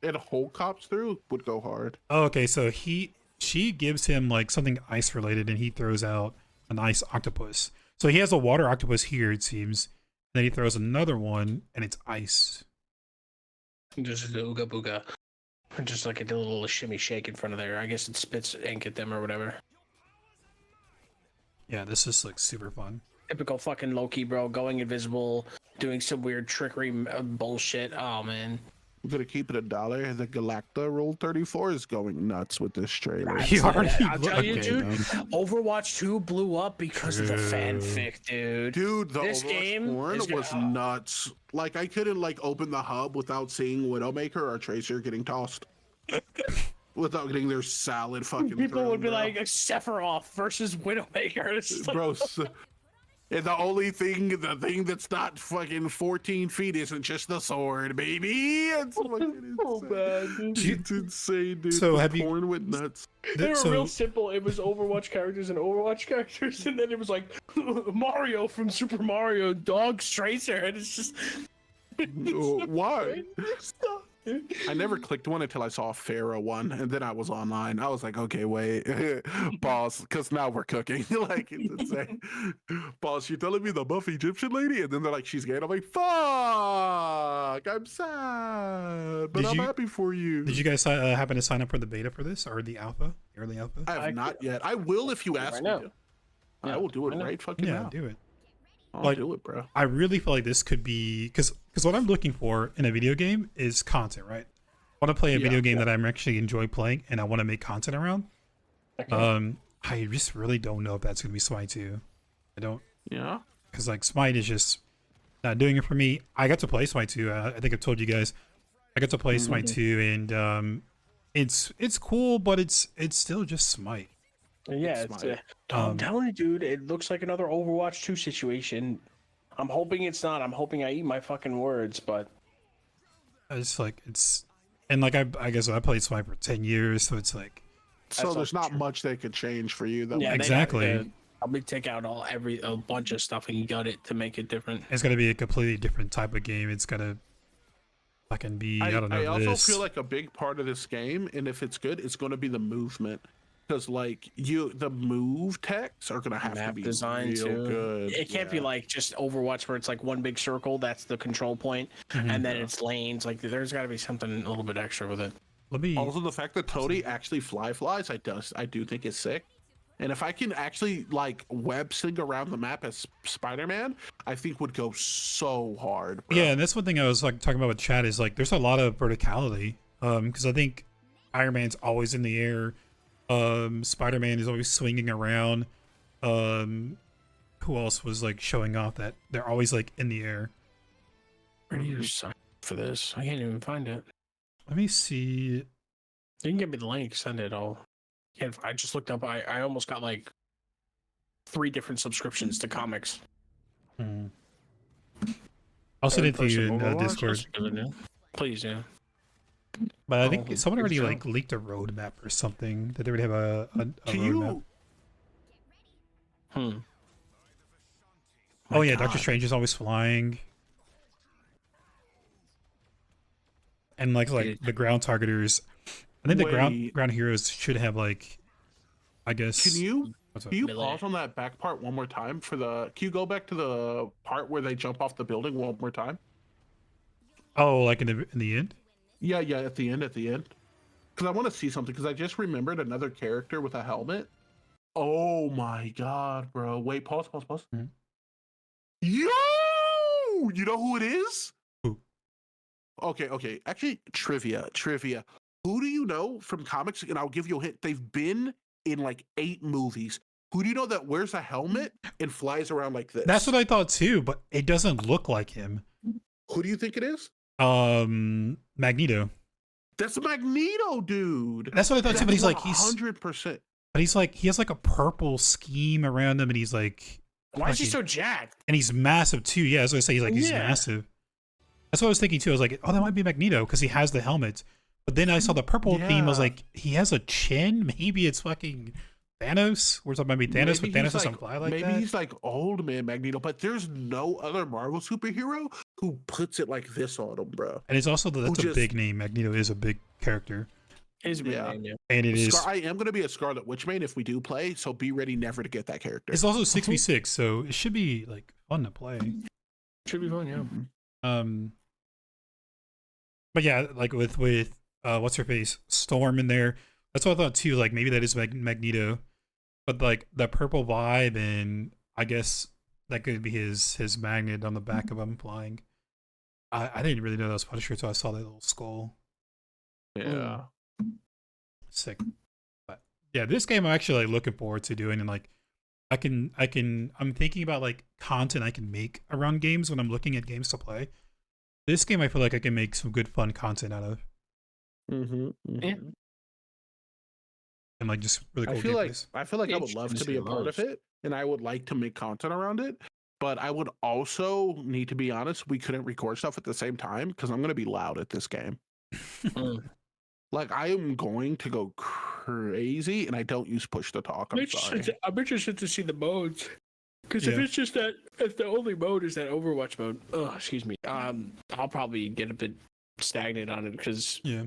And Hulk hops through would go hard. Oh, okay, so she gives him like something ice related, and he throws out an ice octopus. So he has a water octopus here, it seems. Then he throws another one, and it's ice. Just a ooga booga. And just like a little shimmy shake in front of there. I guess it spits ink at them or whatever. Yeah, this just looks super fun. Typical fucking Loki, bro. Going invisible, doing some weird trickery bullshit. Oh, man. I'm gonna keep it $1. The Galacta Rule 34 is going nuts with this trailer. I'll tell you, dude. Overwatch 2 blew up because of the fanfic, dude. Dude, this Overwatch game was nuts. Like I couldn't like open the hub without seeing Widowmaker or Tracer getting tossed. Without getting their salad fucking. People would be like Sephiroth versus Widowmaker. It's just like, bro. And the thing that's not fucking 14 feet isn't just the sword, baby. It's fucking insane. It's insane, dude. So the porn went nuts. They were real simple. It was Overwatch characters, and then it was like Mario from Super Mario, Dog Tracer, and it's just why? I never clicked one until I saw a Pharaoh one, and then I was online. I was like, okay, wait, boss, because now we're cooking. Like, it's insane. Boss, you're telling me the buff Egyptian lady? And then they're like, she's gay. And I'm like, fuck, I'm sad, but I'm happy for you. Did you guys happen to sign up for the beta for this, or the alpha, early alpha? I have not yet. I will if you ask me to. I will do it right fucking now. Yeah, do it. I'll do it, bro. I really feel like this could be, because what I'm looking for in a video game is content, right? I want to play a video game that I'm actually enjoy playing, and I want to make content around. Okay. I just really don't know if that's gonna be Smite 2. I don't. Yeah. Because like Smite is just not doing it for me. I got to play Smite 2. I think I've told you guys. I got to play Smite 2, and it's cool, but it's still just Smite. Yeah, I'm telling you, dude, it looks like another Overwatch 2 situation. I'm hoping it's not. I'm hoping I eat my fucking words, but it's like and like I guess I played Smite for 10 years, so it's like there's not much they could change for you. Yeah, exactly. Probably take out a bunch of stuff and gut it to make it different. It's gonna be a completely different type of game. It's gonna fucking be I don't know. I also feel like a big part of this game, and if it's good, it's gonna be the movement. Because like the move techs are gonna have to be design real good. It can't be like just Overwatch where it's like one big circle, that's the control point, and then it's lanes. Like there's got to be something a little bit extra with it. Also, the fact that Toady actually flies, I do think is sick. And if I can actually like web sling around the map as Spider-Man, I think would go so hard. Bro. Yeah, and that's one thing I was like talking about with chat is like there's a lot of verticality. Because I think Iron Man's always in the air. Spider-Man is always swinging around. Who else was like showing off that they're always like in the air? Where do you sign for this? I can't even find it. Let me see. You can give me the link. Send it all. I just looked up. I almost got like 3 different subscriptions to comics. I'll send it to you in Discord. Please, yeah. But I think someone already like leaked a roadmap or something that they would have a roadmap. Oh yeah, Doctor Strange is always flying. And like the ground targeters, I think the ground heroes should have like I guess. Can you What's up? can you Miller. pause on that back part one more time for the? Can you go back to the part where they jump off the building one more time? Oh, like in the end? Yeah, yeah, at the end, because I want to see something. Because I just remembered another character with a helmet. Oh my god, bro! Wait, pause. Mhm. Yo, you know who it is? Who? Okay. Actually, trivia. Who do you know from comics? And I'll give you a hint. They've been in like 8 movies. Who do you know that wears a helmet and flies around like this? That's what I thought too, but it doesn't look like him. Who do you think it is? Magneto. That's Magneto, dude. That's what I thought too, but he's 100%. but he's like, he has like a purple scheme around him, and he's like, Why is he fucking- so jacked? and he's massive too. Yeah, that's what I say. He's Yeah. massive. That's what I was thinking too. I was like, oh, that might be Magneto because he has the helmet. But then I saw the purple theme. I was Yeah. like, he has a chin. Maybe it's fucking Thanos. We're talking about Thanos, but Thanos he's doesn't fly like maybe that. he's like old man Magneto, but there's no other Marvel superhero who puts it like this on him, bro. And it's also that's a just- big name. Magneto is a big character, Is a big Yeah. name, yeah. and it is. I am going to be a Scarlet Witch main if we do play, so be ready never to get that character. It's also 6v6, so it should be like fun to play. Should be fun, yeah. But yeah, like with what's her face, Storm in there. That's what I thought too. Like maybe that is Magneto, but like the purple vibe, and I guess that could be his magnet on the back of him flying. I didn't really know that was Punisher until I saw that little skull. Yeah. Sick. But yeah, this game I'm actually like looking forward to doing, and like I'm thinking about like content I can make around games when I'm looking at games to play. This game I feel like I can make some good fun content out of, Yeah. and like just really cool I feel like gameplays. I would love to be a part of it, and I would like to make content around it. But I would also need to be honest. We couldn't record stuff at the same time because I'm going to be loud at this game. Like I am going to go crazy, and I don't use push to talk. I'm sorry. I'm interested to see the modes. Because if Yeah. it's just that, if the only mode is that Overwatch mode, excuse me, I'll probably get a bit stagnant on it because Yeah.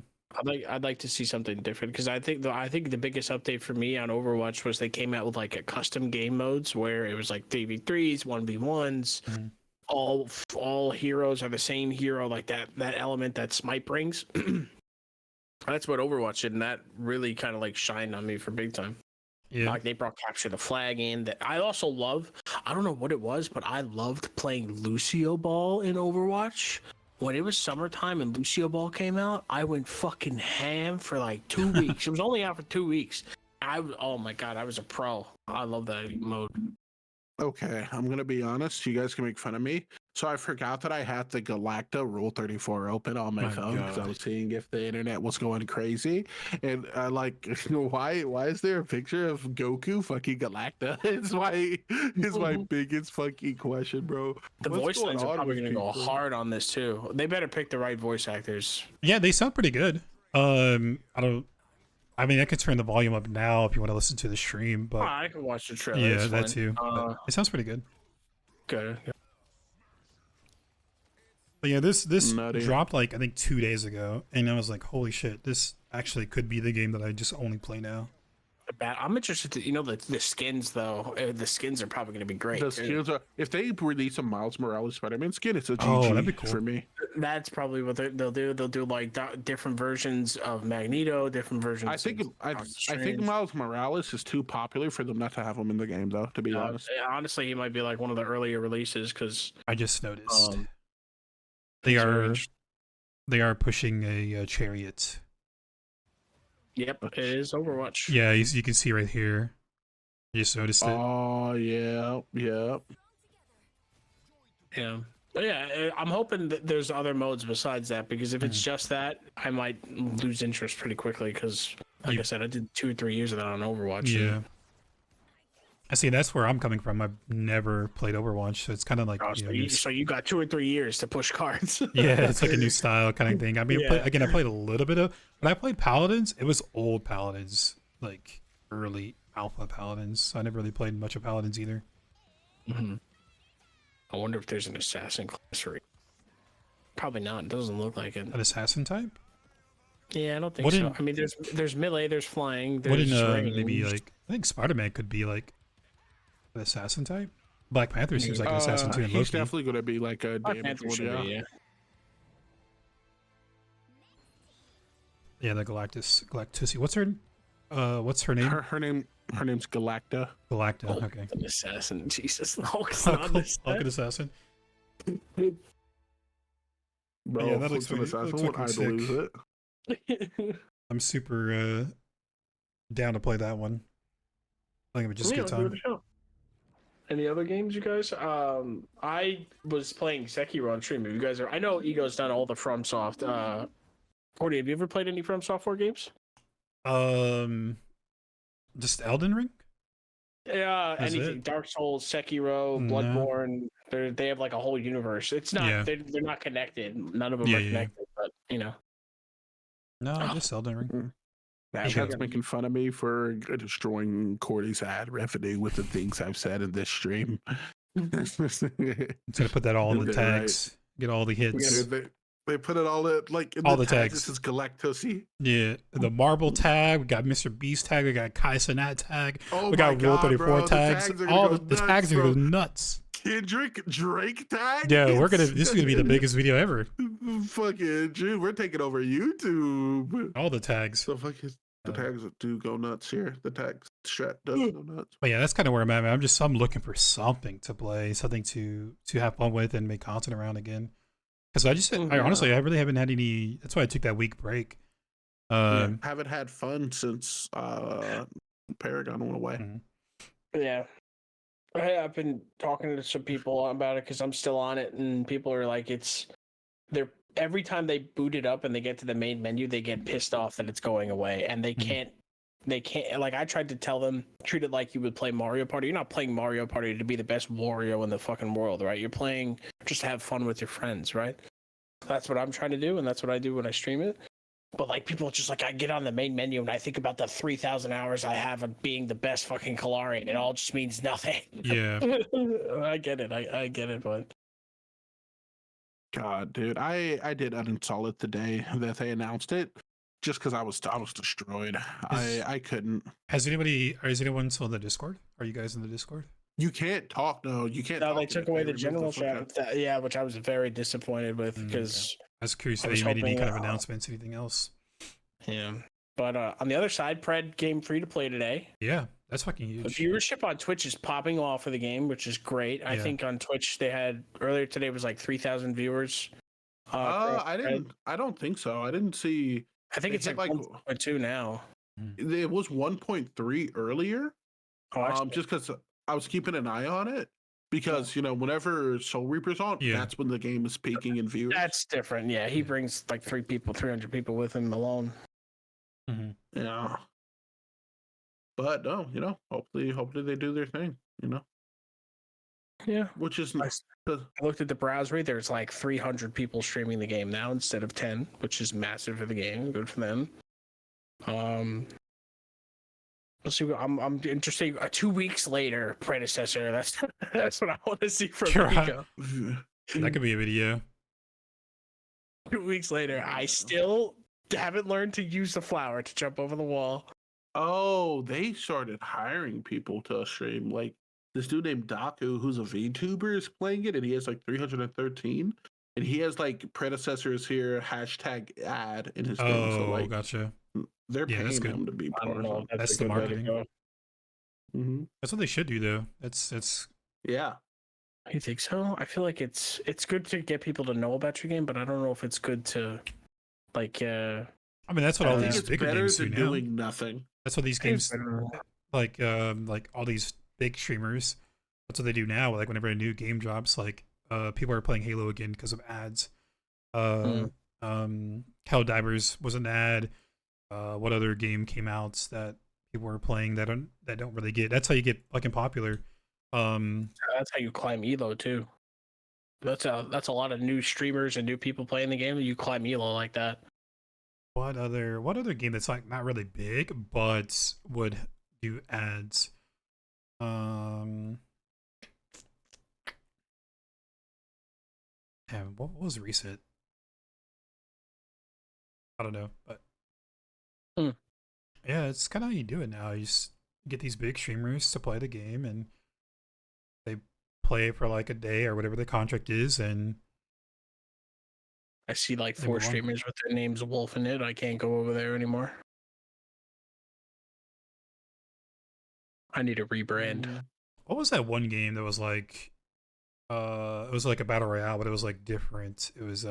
I'd like to see something different. Because I think the biggest update for me on Overwatch was they came out with like a custom game modes where it was like 3v3s, 1v1s. Mhm. All heroes are the same hero, like that element that Smite brings. That's what Overwatch did, and that really kind of like shined on me for big time. Yeah. Like they brought capture the flag in. That I also love. I don't know what it was, but I loved playing Lucio Ball in Overwatch. When it was summertime and Lucio Ball came out, I went fucking ham for like 2 weeks. It was only out for 2 weeks. Oh my god, I was a pro. I love that mode. Okay, I'm gonna be honest. You guys can make fun of me. So I forgot that I had the Galacta Rule 34 open on my My phone because I God. was seeing if the internet was going crazy. And like, why is there a picture of Goku fucking Galacta? It's my biggest fucking question, bro. The What's voice going lines are on probably with gonna go people? hard on this too. They better pick the right voice actors. Yeah, they sound pretty good. I mean, I could turn the volume up now if you want to listen to the stream, but I can watch the trailer. yeah, it's that fine. too. But it sounds pretty good. Good. But yeah, this Nutty. dropped like I think 2 days ago, and I was like, holy shit, this actually could be the game that I just only play now. I'm interested to the skins though. The skins are probably gonna be great. The skins are, if they release a Miles Morales Spider-Man skin, it's a GG Oh, that'd be cool. for me. That's probably what they'll do. They'll do like different versions of Magneto, different versions. I think of Doctor I think Strange. Miles Morales is too popular for them not to have him in the game, though. To be honest, Honestly, he might be like one of the earlier releases because I just noticed they it's very are interesting. pushing a chariot. Yep, it is Overwatch. Yeah, you can see right here. I just noticed it. oh yeah. Yeah. But yeah, I'm hoping that there's other modes besides that because if it's just that, I might lose interest pretty quickly because, like I said, I did 2 or 3 years of that on Overwatch. Yeah. I see. That's where I'm coming from. I've never played Overwatch, so it's kind of like So you got 2 or 3 years to push cards. yeah, it's like a new style kind of thing. I mean, Yeah. I played a little bit of when I played Paladins. It was old Paladins, like early alpha Paladins. So I never really played much of Paladins either. Mhm. I wonder if there's an assassin class or probably not. It doesn't look like it. An assassin type? Yeah, I don't think so. Wouldn't I mean, there's melee, there's flying, wouldn't there's maybe range. like I think Spider-Man could be like an assassin type. Black Panther seems like an assassin too in He's Loki. definitely gonna be like a Black damage Panther one, should yeah. be, yeah. Yeah, the Galactusi. What's her name? Her name's Galacta. Galacta. Oh, Okay. an assassin. Jesus, no, it's not this. Falcon assassin. Bro, Yeah, that looks it's an pretty- that assassin. looks Would I fucking believe it? I'm super down to play that one. I think it would just a good time. Any other games, you guys? I was playing Sekiro on stream. If you guys are, I know Ego's done all the FromSoft. Cordy, have you ever played any From Software games? Just Elden Ring. Yeah, Is anything. it? Dark Souls, Sekiro, No. Bloodborne. They have like a whole universe. It's not. Yeah. They're not connected. None of them Yeah, are yeah. connected. But you know. No, Oh. just Elden Ring. Nah, Chat's making fun of me for destroying Cordy's ad revenue with the things I've said in this stream. I'm gonna put that all in the Yeah, right. tags. Get all the hits. They put it all in, like in All the the tags. tags. This is Galactosi. Yeah, the Marble tag. We got Mr. Beast tag. We got Kai Cenat tag. Oh We my got Rule God, 34 bro, tags. are gonna All go the nuts, tags are bro. gonna go nuts. Kendrick Drake tag. Yeah, this is gonna be the biggest video ever. Fucking dude, we're taking over YouTube. All the tags. So fucking the tags do go nuts here. The tags strat does go nuts. But yeah, that's kind of where I'm at, man. I'm looking for something to play, something to have fun with and make content around again. Because I honestly, I really haven't had any. That's why I took that week break. Haven't had fun since Paragon went away. Yeah. I've been talking to some people about it because I'm still on it, and people are like, they're every time they boot it up and they get to the main menu, they get pissed off that it's going away, and they can't. Like, I tried to tell them, treat it like you would play Mario Party. You're not playing Mario Party to be the best Wario in the fucking world, right? You're playing just to have fun with your friends, right? That's what I'm trying to do, and that's what I do when I stream it. But like, people are just like, I get on the main menu and I think about the 3,000 hours I have of being the best fucking Kalari, and it all just means nothing. Yeah. I get it. I get it, but God, dude, I did uninstall it the day that they announced it, just because I was destroyed. I couldn't. Is anyone still in the Discord? Are you guys in the Discord? You can't talk. No, you can't. no, talk they in took it. away They the removed general fucking- chat. Yeah, which I was very disappointed with Okay. because I was curious I if was they made any hoping, kind of announcements, anything else. yeah. But on the other side, Pred game free to play today. Yeah, that's fucking The huge. viewership on Twitch is popping off for the game, which is great. I Yeah. think on Twitch they had earlier today was like 3,000 viewers. across I didn't. I don't think so. I didn't see. I think they it's hit, like like- 1.2 now. It was 1.3 earlier. Oh, actually, Just because I was keeping an eye on it, because whenever Soul Reaper's on, Yeah. that's when the game is peaking in views. that's different. Yeah, he Yeah. brings like 300 people with him alone. Yeah. But no, hopefully they do their thing. Yeah. Which is I looked at the browser. There's like 300 people streaming the game now instead of 10, which is massive for the game. Good for them. Let's see. I'm interested. 2 weeks later, predecessor. That's what I want to see from You're right. Pico. That could be a video. 2 weeks later, I still haven't learned to use the flower to jump over the wall. Oh, they started hiring people to stream. Like this dude named Daku, who's a VTuber, is playing it, and he has like 313, and he has like predecessors here #ad in his thing. So Oh, like gotcha. they're Yeah, that's paying good. him to be I part don't of know. it. If That's a the good way to marketing. go. Mm-hmm. That's what they should do, though. That's Yeah. You think so? I feel like it's good to get people to know about your game, but I don't know if it's good to like. I mean, that's what I all think these it's bigger better games do than now. doing nothing. That's what these games like all these big streamers. That's what they do now. Like whenever a new game drops, like people are playing Halo again because of ads. Helldivers was an ad. What other game came out that people were playing that don't really get? That's how you get fucking popular. That's how you climb Elo too. That's a lot of new streamers and new people playing the game. You climb Elo like that. What other game that's like not really big but would do ads? Damn, what was recent? I don't know, but Hmm. Yeah, it's kind of how you do it now. You just get these big streamers to play the game, and they play for like a day or whatever the contract is, and I see like they 4 move on. streamers with their names Wolf in it. I can't go over there anymore. I need a rebrand. What was that one game that was like? It was like a battle royale, but it was like different. It was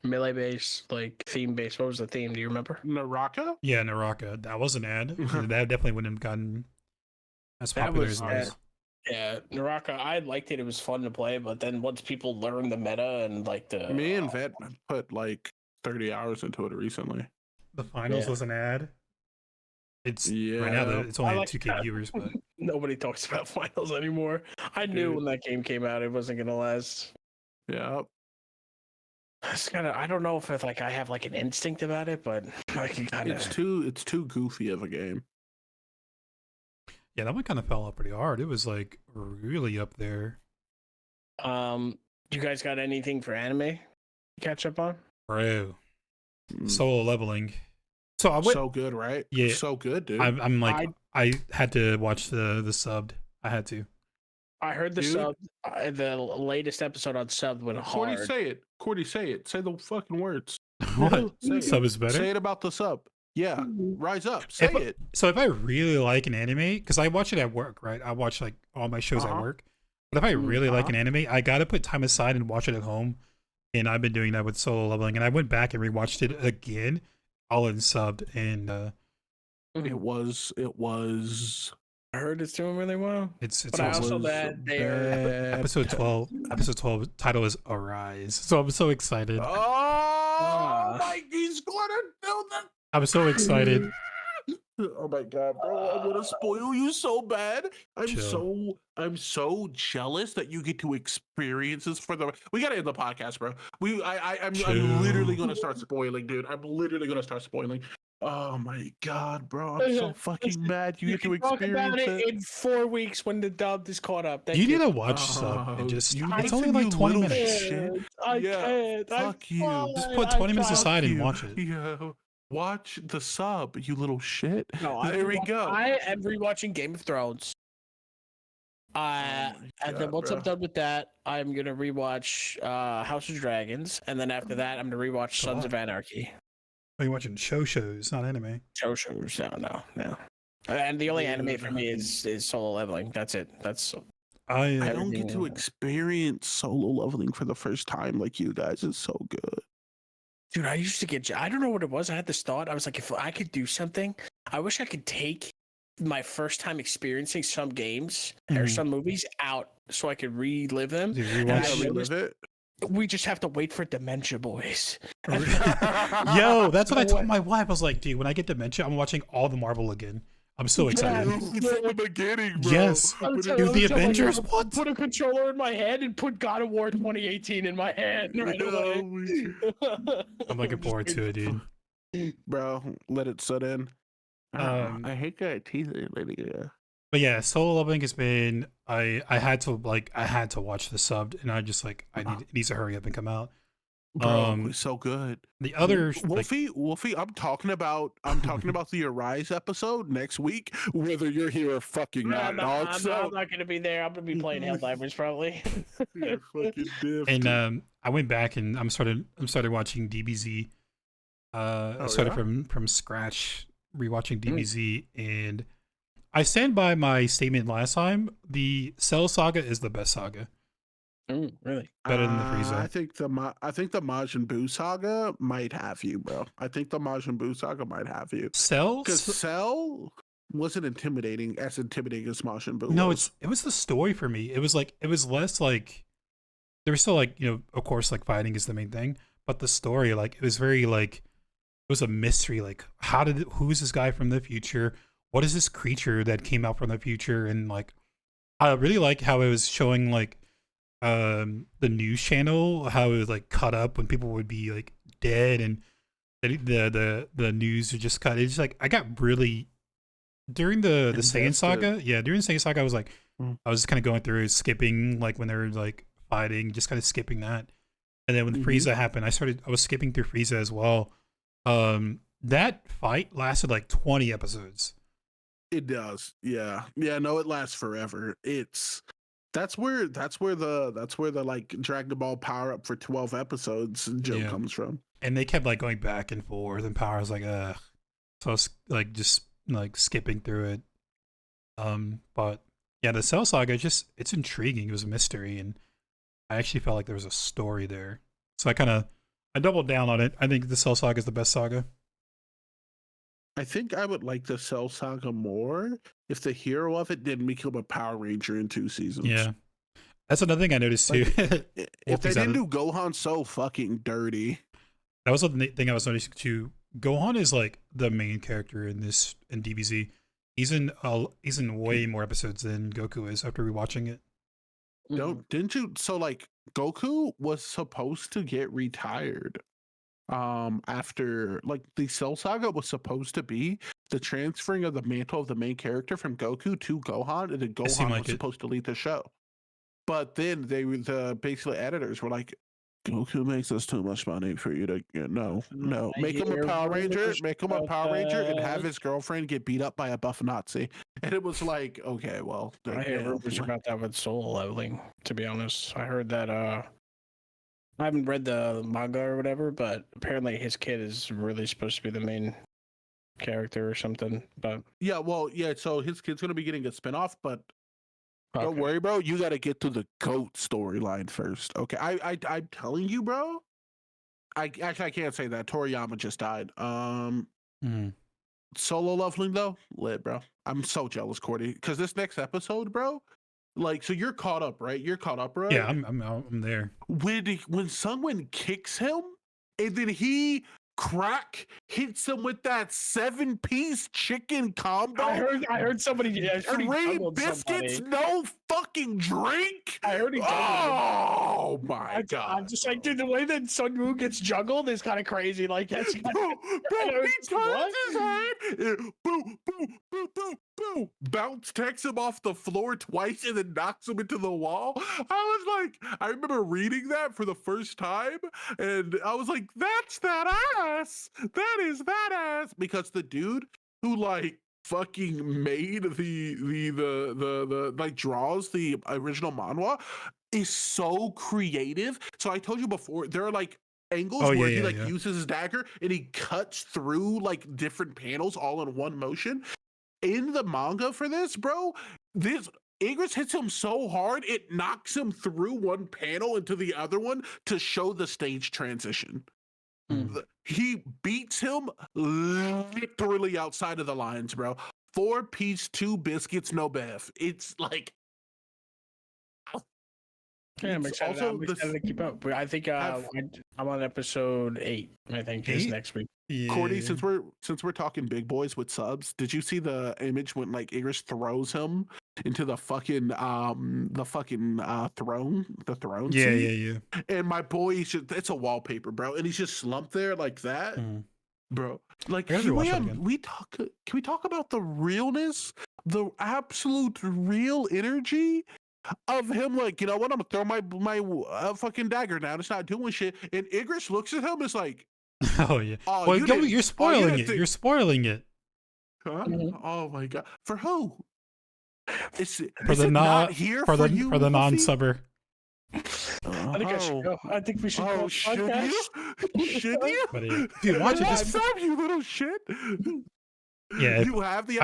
Melee base, like theme base. What was the theme? Do you remember? Naraka? yeah, Naraka. That was an ad. That definitely wouldn't have gotten as That popular was as it was. yeah, Naraka. I liked it. It was fun to play, but then once people learned the meta and like the Me and Vet put like 30 hours into it recently. The finals Yeah. was an ad. It's Yeah. right now it's only I at like 2K that. viewers, but nobody talks about finals anymore. I knew Dude. when that game came out, it wasn't gonna last. Yeah. It's kind of I don't know if it's like I have like an instinct about it, but I can kind It's of. too goofy of a game. yeah, that one kind of fell off pretty hard. It was like really up there, You guys got anything for anime? Catch up on? bro. Mm. Solo leveling. So I went. So good, right? Yeah. So good, dude. I'm like I had to watch the subbed. I had to. I heard the Dude. sub, the latest episode on sub went Cordy, hard. say it. Cordy, say it. Say the fucking words. What Say sub it. is better? Say it about the sub. Yeah. Rise up. Say If I- it. So if I really like an anime, because I watch it at work, right? I watch like all my shows at Uh-huh. work. But if I really like Uh-huh. an anime, I gotta put time aside and watch it at home. And I've been doing that with Solo Leveling, and I went back and rewatched it again, all in subbed, and It was I heard it's doing really well. it's But I also was that they are bad. episode 12. Episode 12 title is Arise, so I'm so excited. Oh my, he's gonna do that. I'm so excited. Oh my god, bro! I'm gonna spoil you so bad. Chill. I'm so jealous that you get to experience this for the. We gotta end the podcast, bro. I'm Chill. literally gonna start spoiling, dude. I'm literally gonna start spoiling. Oh my god, bro! I'm so fucking mad you get to can talk about experience it it. in 4 weeks when the dub is caught up. Thank You you. need to watch sub and just. you It's listen, only like you 20 little minutes. shit. I Yeah, can't. fuck you. Just put 20 minutes aside and you. watch it. Yeah. Watch the sub, you little shit. No, There we go. I am rewatching Game of Thrones. Oh my And then God, once bro. I'm done with that, I'm gonna rewatch House of Dragons, and then after that, I'm gonna rewatch Sons of Anarchy. Are you watching shows, not anime? Shows. No. And the only anime for me is Solo Leveling. That's it. That's I I don't get to everything- experience solo leveling for the first time like you guys. It's so good. dude. I used to get. I don't know what it was. I had this thought. I was like, if I could do something, I wish I could take my first time experiencing some games or Mhm. some movies out so I could relive them. Dude, And rewatch I Yeah, realized relive it. we just have to wait for Dementia Boys. Yo, that's what I told What? my wife. I was like, dude, when I get dementia, I'm watching all the Marvel again. I'm so excited. Yeah. From the beginning, bro. Yes. I'm Put telling it- Dude, the I'm telling you, Avengers? I'm What? Put a controller in my hand and put God of War 2018 in my hand right away. I'm looking forward to it, dude. Bro, let it set in. Um, I hate that teaser, lady. Yeah. But yeah, Solo Leveling has been. I had to watch the subbed, and I just like it needs to hurry up and come out. Bro, it's so good. The other like, Wolfie, I'm talking about the Arise episode next week, whether you're here or fucking not, dog. I'm So not gonna be there. I'm gonna be playing Helldivers probably. you're fucking diffed. and I went back and I'm started watching DBZ. I started yeah? from scratch rewatching DBZ, and I stand by my statement last time. The Cell Saga is the best saga. Really? Better than the Frieza. I think the Majin Buu saga might have you, bro. I think the Majin Buu saga might have you Cell? because Cell wasn't as intimidating as Majin Buu. No, was. it was the story for me. It was less like there was still like, of course, like fighting is the main thing, but the story, like it was very like it was a mystery. Like who's this guy from the future? What is this creature that came out from the future? And like I really like how it was showing like the news channel, how it was like cut up when people would be like dead, and the news would just cut. It's just like I got really during the Saiyan Invested. saga. Yeah, during the Saiyan saga, I was like Mm. I was just kind of going through skipping like when they were like fighting, just kind of skipping that. And then when Frieza happened, I was skipping through Frieza as well. That fight lasted like 20 episodes. It does. Yeah. Yeah, no, it lasts forever. That's where the like Dragon Ball power up for 12 episodes joke comes from. And they kept like going back and forth, and Power was like, ugh. So I was like just like skipping through it. But yeah, the Cell Saga it's intriguing. It was a mystery, and I actually felt like there was a story there. So I doubled down on it. I think the Cell Saga is the best saga. I think I would like the Cell Saga more if the hero of it didn't become a Power Ranger in 2 seasons. Yeah. That's another thing I noticed too. If they didn't do Gohan so fucking dirty. That was the thing I was noticing too. Gohan is like the main character in DBZ. He's in way more episodes than Goku is after rewatching it. Didn't you? So like Goku was supposed to get retired. After like the Cell Saga was supposed to be the transferring of the mantle of the main character from Goku to Gohan, and then Gohan was supposed to lead the show. But then the basically editors were like, Goku makes us too much money for you to no. Make him a Power Ranger, and have his girlfriend get beat up by a buff Nazi. And it was like, okay, well, I hear rumors about that with Soul Leveling, to be honest. I heard that I haven't read the manga or whatever, but apparently his kid is really supposed to be the main character or something. But so his kid's gonna be getting a spinoff, but don't worry, bro. You got to get to the GOAT storyline first. Okay, I'm telling you, bro. I can't say that. Toriyama just died. Solo Leveling though, lit, bro. I'm so jealous, Cordy, because this next episode, bro. Like, so you're caught up, right? You're caught up, right? Yeah, I'm there. When someone kicks him, and then he hits him with that 7-piece chicken combo. I heard somebody. I heard 3 biscuits, no fucking drink. I heard he. Oh my god! I'm just like, dude, the way that Sun Woo gets juggled is kind of crazy. Like that's bro, he turns his head, and boom, boom, boom, boom, boom, bounce takes him off the floor twice, and then knocks him into the wall. I was like, I remember reading that for the first time, and I was like, that's that ass. That is that ass, because the dude who like fucking made the like draws the original manhwa is so creative. So I told you before, there are like angles where he uses his dagger and he cuts through like different panels all in one motion. In the manga for this, bro, Igris hits him so hard it knocks him through one panel into the other one to show the stage transition. He beats him literally outside of the lines, bro. 4-piece, 2 biscuits, no beef. It's like, yeah, I'm excited. I'm excited to keep up. I think I'm on episode 8. I think is next week. Yeah. Cordy, since we're talking big boys with subs, did you see the image when like Igris throws him into the fucking throne? The throne Yeah, seat? yeah. And my boy, it's a wallpaper, bro, and he's just slumped there like that. Bro, like can we talk about the realness, the absolute real energy of him? Like, you know what, I'm gonna throw my fucking dagger down, it's not doing shit, and Igris looks at him, it's like, oh yeah, well, you're spoiling it. You're spoiling it. Huh? Oh my god, for who? Is for the non-subber. I think I should go. I think we should go. Should you? Dude, watch it. Just you little shit. Yeah, you have the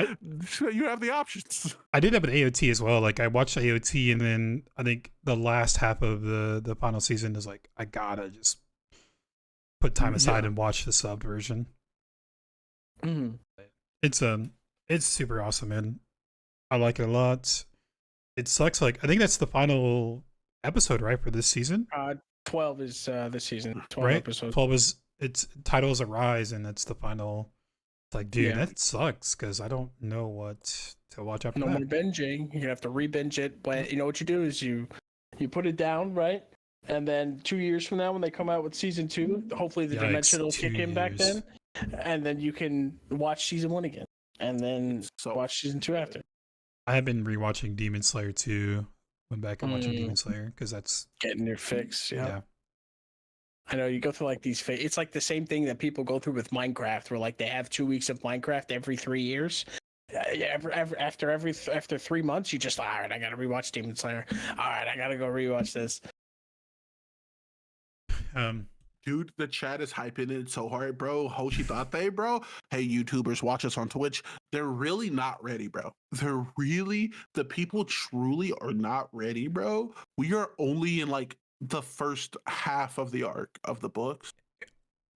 options. I did have an AOT as well. Like I watched AOT, and then I think the last half of the final season is like I gotta just put time aside and watch the sub version. It's super awesome, man. I like it a lot. It sucks. Like I think that's the final episode, right, for this season. 12 is this season. 12 right? episodes. 12 is its title is Arise, and that's the final. It's like, dude, that sucks because I don't know what to watch after that. No more binging. You have to re-binge it, but you know what you do is you put it down, right? And then 2 years from now, when they come out with season 2, hopefully the dimension will kick in back then, and then you can watch season 1 again, and then watch season 2 after. I have been rewatching Demon Slayer 2. Went back and watching Demon Slayer because that's getting your fix. Yeah. I know you go through like these. It's like the same thing that people go through with Minecraft, where like they have 2 weeks of Minecraft every 3 years. After 3 months, you just all right. I gotta rewatch Demon Slayer. All right, I gotta go rewatch this. Dude, the chat is hyping it so hard, bro. Hoshidate, bro. Hey, YouTubers, watch us on Twitch. They're really not ready, bro. The people truly are not ready, bro. We are only in like the first half of the arc of the books.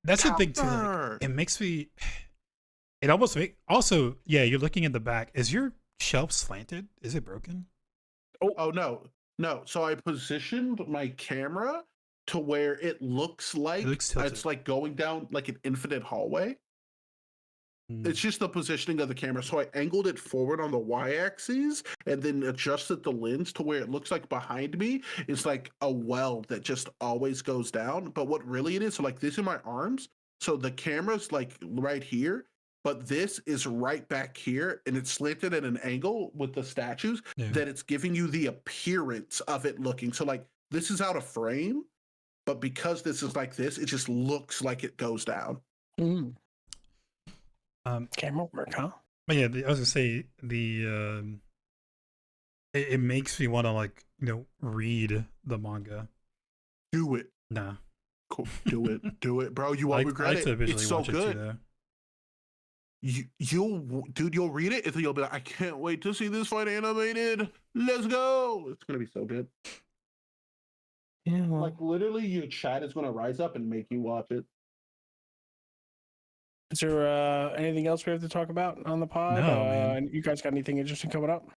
That's the thing too. Like, it makes me. It almost make. Also, yeah, you're looking at the back. Is your shelf slanted? Is it broken? Oh no. So I positioned my camera to where it looks like it's like going down like an infinite hallway. It's just the positioning of the camera. So I angled it forward on the y-axis and then adjusted the lens to where it looks like behind me is like a well that just always goes down. But what really it is, so like these are my arms. So the camera's like right here, but this is right back here and it's slanted at an angle with the statues that it's giving you the appearance of it looking. So like this is out of frame, but because this is like this, it just looks like it goes down. Camera work, huh? But yeah, I was gonna say it makes me want to like read the manga. Do it. Nah. Cool. Do it, bro. You won't regret it. It's so good. You'll read it and then you'll be like, I can't wait to see this fight animated. Let's go. It's gonna be so good. Yeah, well. Like literally, your chat is gonna rise up and make you watch it. Is there anything else we have to talk about on the pod? No, man. You guys got anything interesting coming up?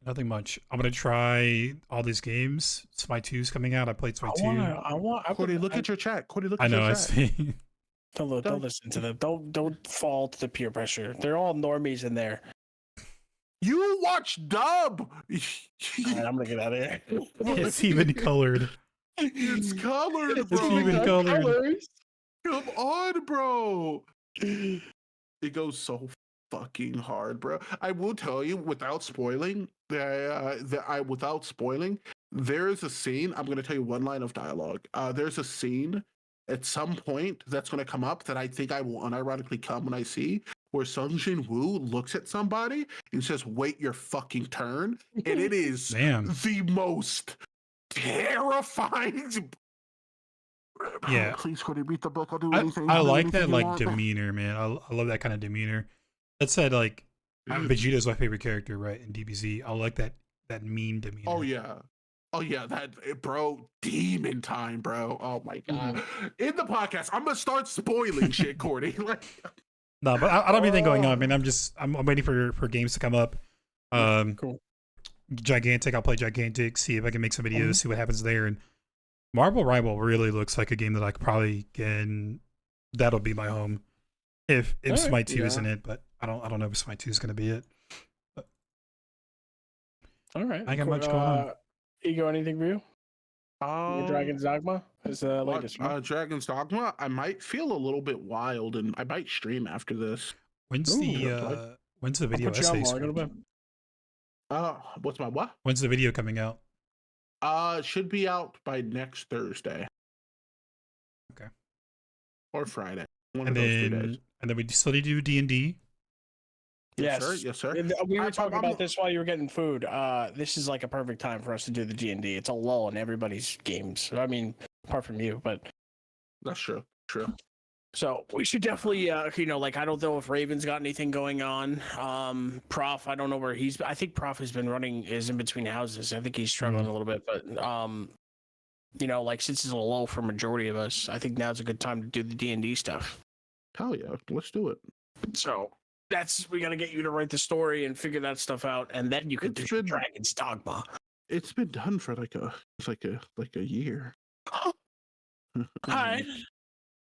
Nothing much. I'm gonna try all these games. Smite 2's coming out. I played Smite 2. Cody, look at your chat. Cody, look at your chat. I know. I see. Don't listen to them. Don't fall to the peer pressure. They're all normies in there. You watch dub. All right, I'm gonna get out of here. It's even colored. It's colored, bro. It's even colored. Come on, bro. It goes so fucking hard, bro. I will tell you, without spoiling, there is a scene. I'm gonna tell you one line of dialogue. There's a scene at some point that's gonna come up that I think I will unironically come when I see, where Sung Jin Woo looks at somebody and says, "Wait your fucking turn," and it is the most terrifying. Yeah, please, Cody, read the book. I'll do anything. I like that like demeanor, man. I love that kind of demeanor. That said, like Vegeta's my favorite character, right? In DBZ, I like that mean demeanor. Oh yeah, that bro, demon time, bro. Oh my god. In the podcast, I'm gonna start spoiling shit, Cordy. Like, no, but I don't have anything going on. I mean, I'm waiting for games to come up. Cool. Gigantic, I'll play Gigantic, see if I can make some videos, see what happens there. And Marvel Rival really looks like a game that I could probably can. That'll be my home if Smite 2 isn't it, but I don't know if Smite 2 is gonna be it. But all right, I got much going on. Ego, anything for you? Dragon's Dogma is the latest one. Dragon's Dogma. I might feel a little bit wild, and I might stream after this. When's the video essay? What's my what? When's the video coming out? Should be out by next Thursday. Okay. Or Friday. And then we still need to do D&D. Yes, sir. We were talking about this while you were getting food. This is like a perfect time for us to do the D&D. It's a lull in everybody's games. I mean, apart from you, but that's true. So we should definitely, like I don't know if Raven's got anything going on. Prof, I don't know where he's. I think Prof is in between houses. I think he's struggling a little bit, but like since it's a lull for majority of us, I think now's a good time to do the D&D stuff. Hell yeah, let's do it. So we got to get you to write the story and figure that stuff out, and then you can do Dragon's Dogma. It's been done for like a year. Hi.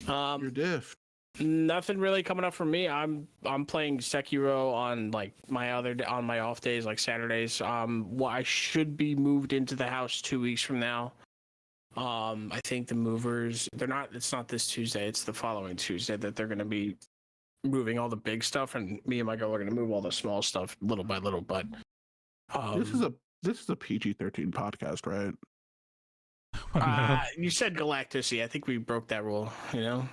You're diff. Nothing really coming up for me. I'm playing Sekiro on like on my off days, like Saturdays. I should be moved into the house 2 weeks from now. I think the movers, it's not this Tuesday, it's the following Tuesday that they're going to be moving all the big stuff, and me and my girl are going to move all the small stuff little by little. But this is a PG-13 podcast, right? Oh, no. You said Galactus. I think we broke that rule. You know.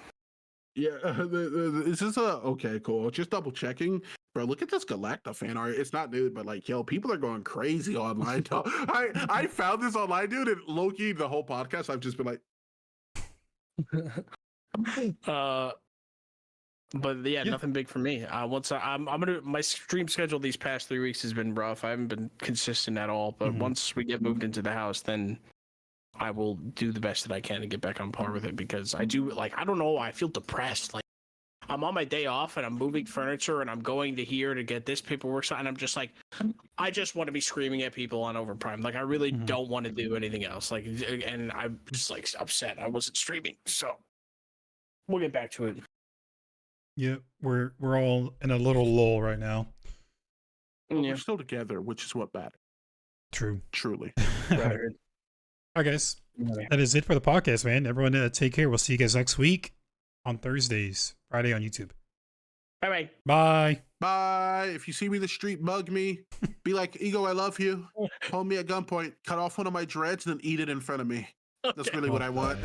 Yeah, is this a okay? Cool. Just double checking, bro. Look at this Galacta fan art. It's not nude, but like, yo, people are going crazy online. Dog. I found this online, dude, and Loki. The whole podcast, I've just been like, But yeah, nothing big for me. Once I'm gonna my stream schedule these past 3 weeks has been rough. I haven't been consistent at all. But once we get moved into the house, then I will do the best that I can to get back on par with it, because I do I don't know, I feel depressed. Like, I'm on my day off and I'm moving furniture and I'm going to here to get this paperwork signed. I'm just like, I just want to be screaming at people on Overprime. Like, I really don't want to do anything else. Like, and I'm just like upset I wasn't streaming. So we'll get back to it. Yeah, we're all in a little lull right now. we're still together, which is what matters. True. Truly. All right, guys. That is it for the podcast, man. Everyone, take care. We'll see you guys next week on Thursdays, Friday on YouTube. Bye-bye. Bye. Bye. If you see me in the street, bug me. Be like, Ego, I love you. Hold me at gunpoint. Cut off one of my dreads and then eat it in front of me. That's really what I want.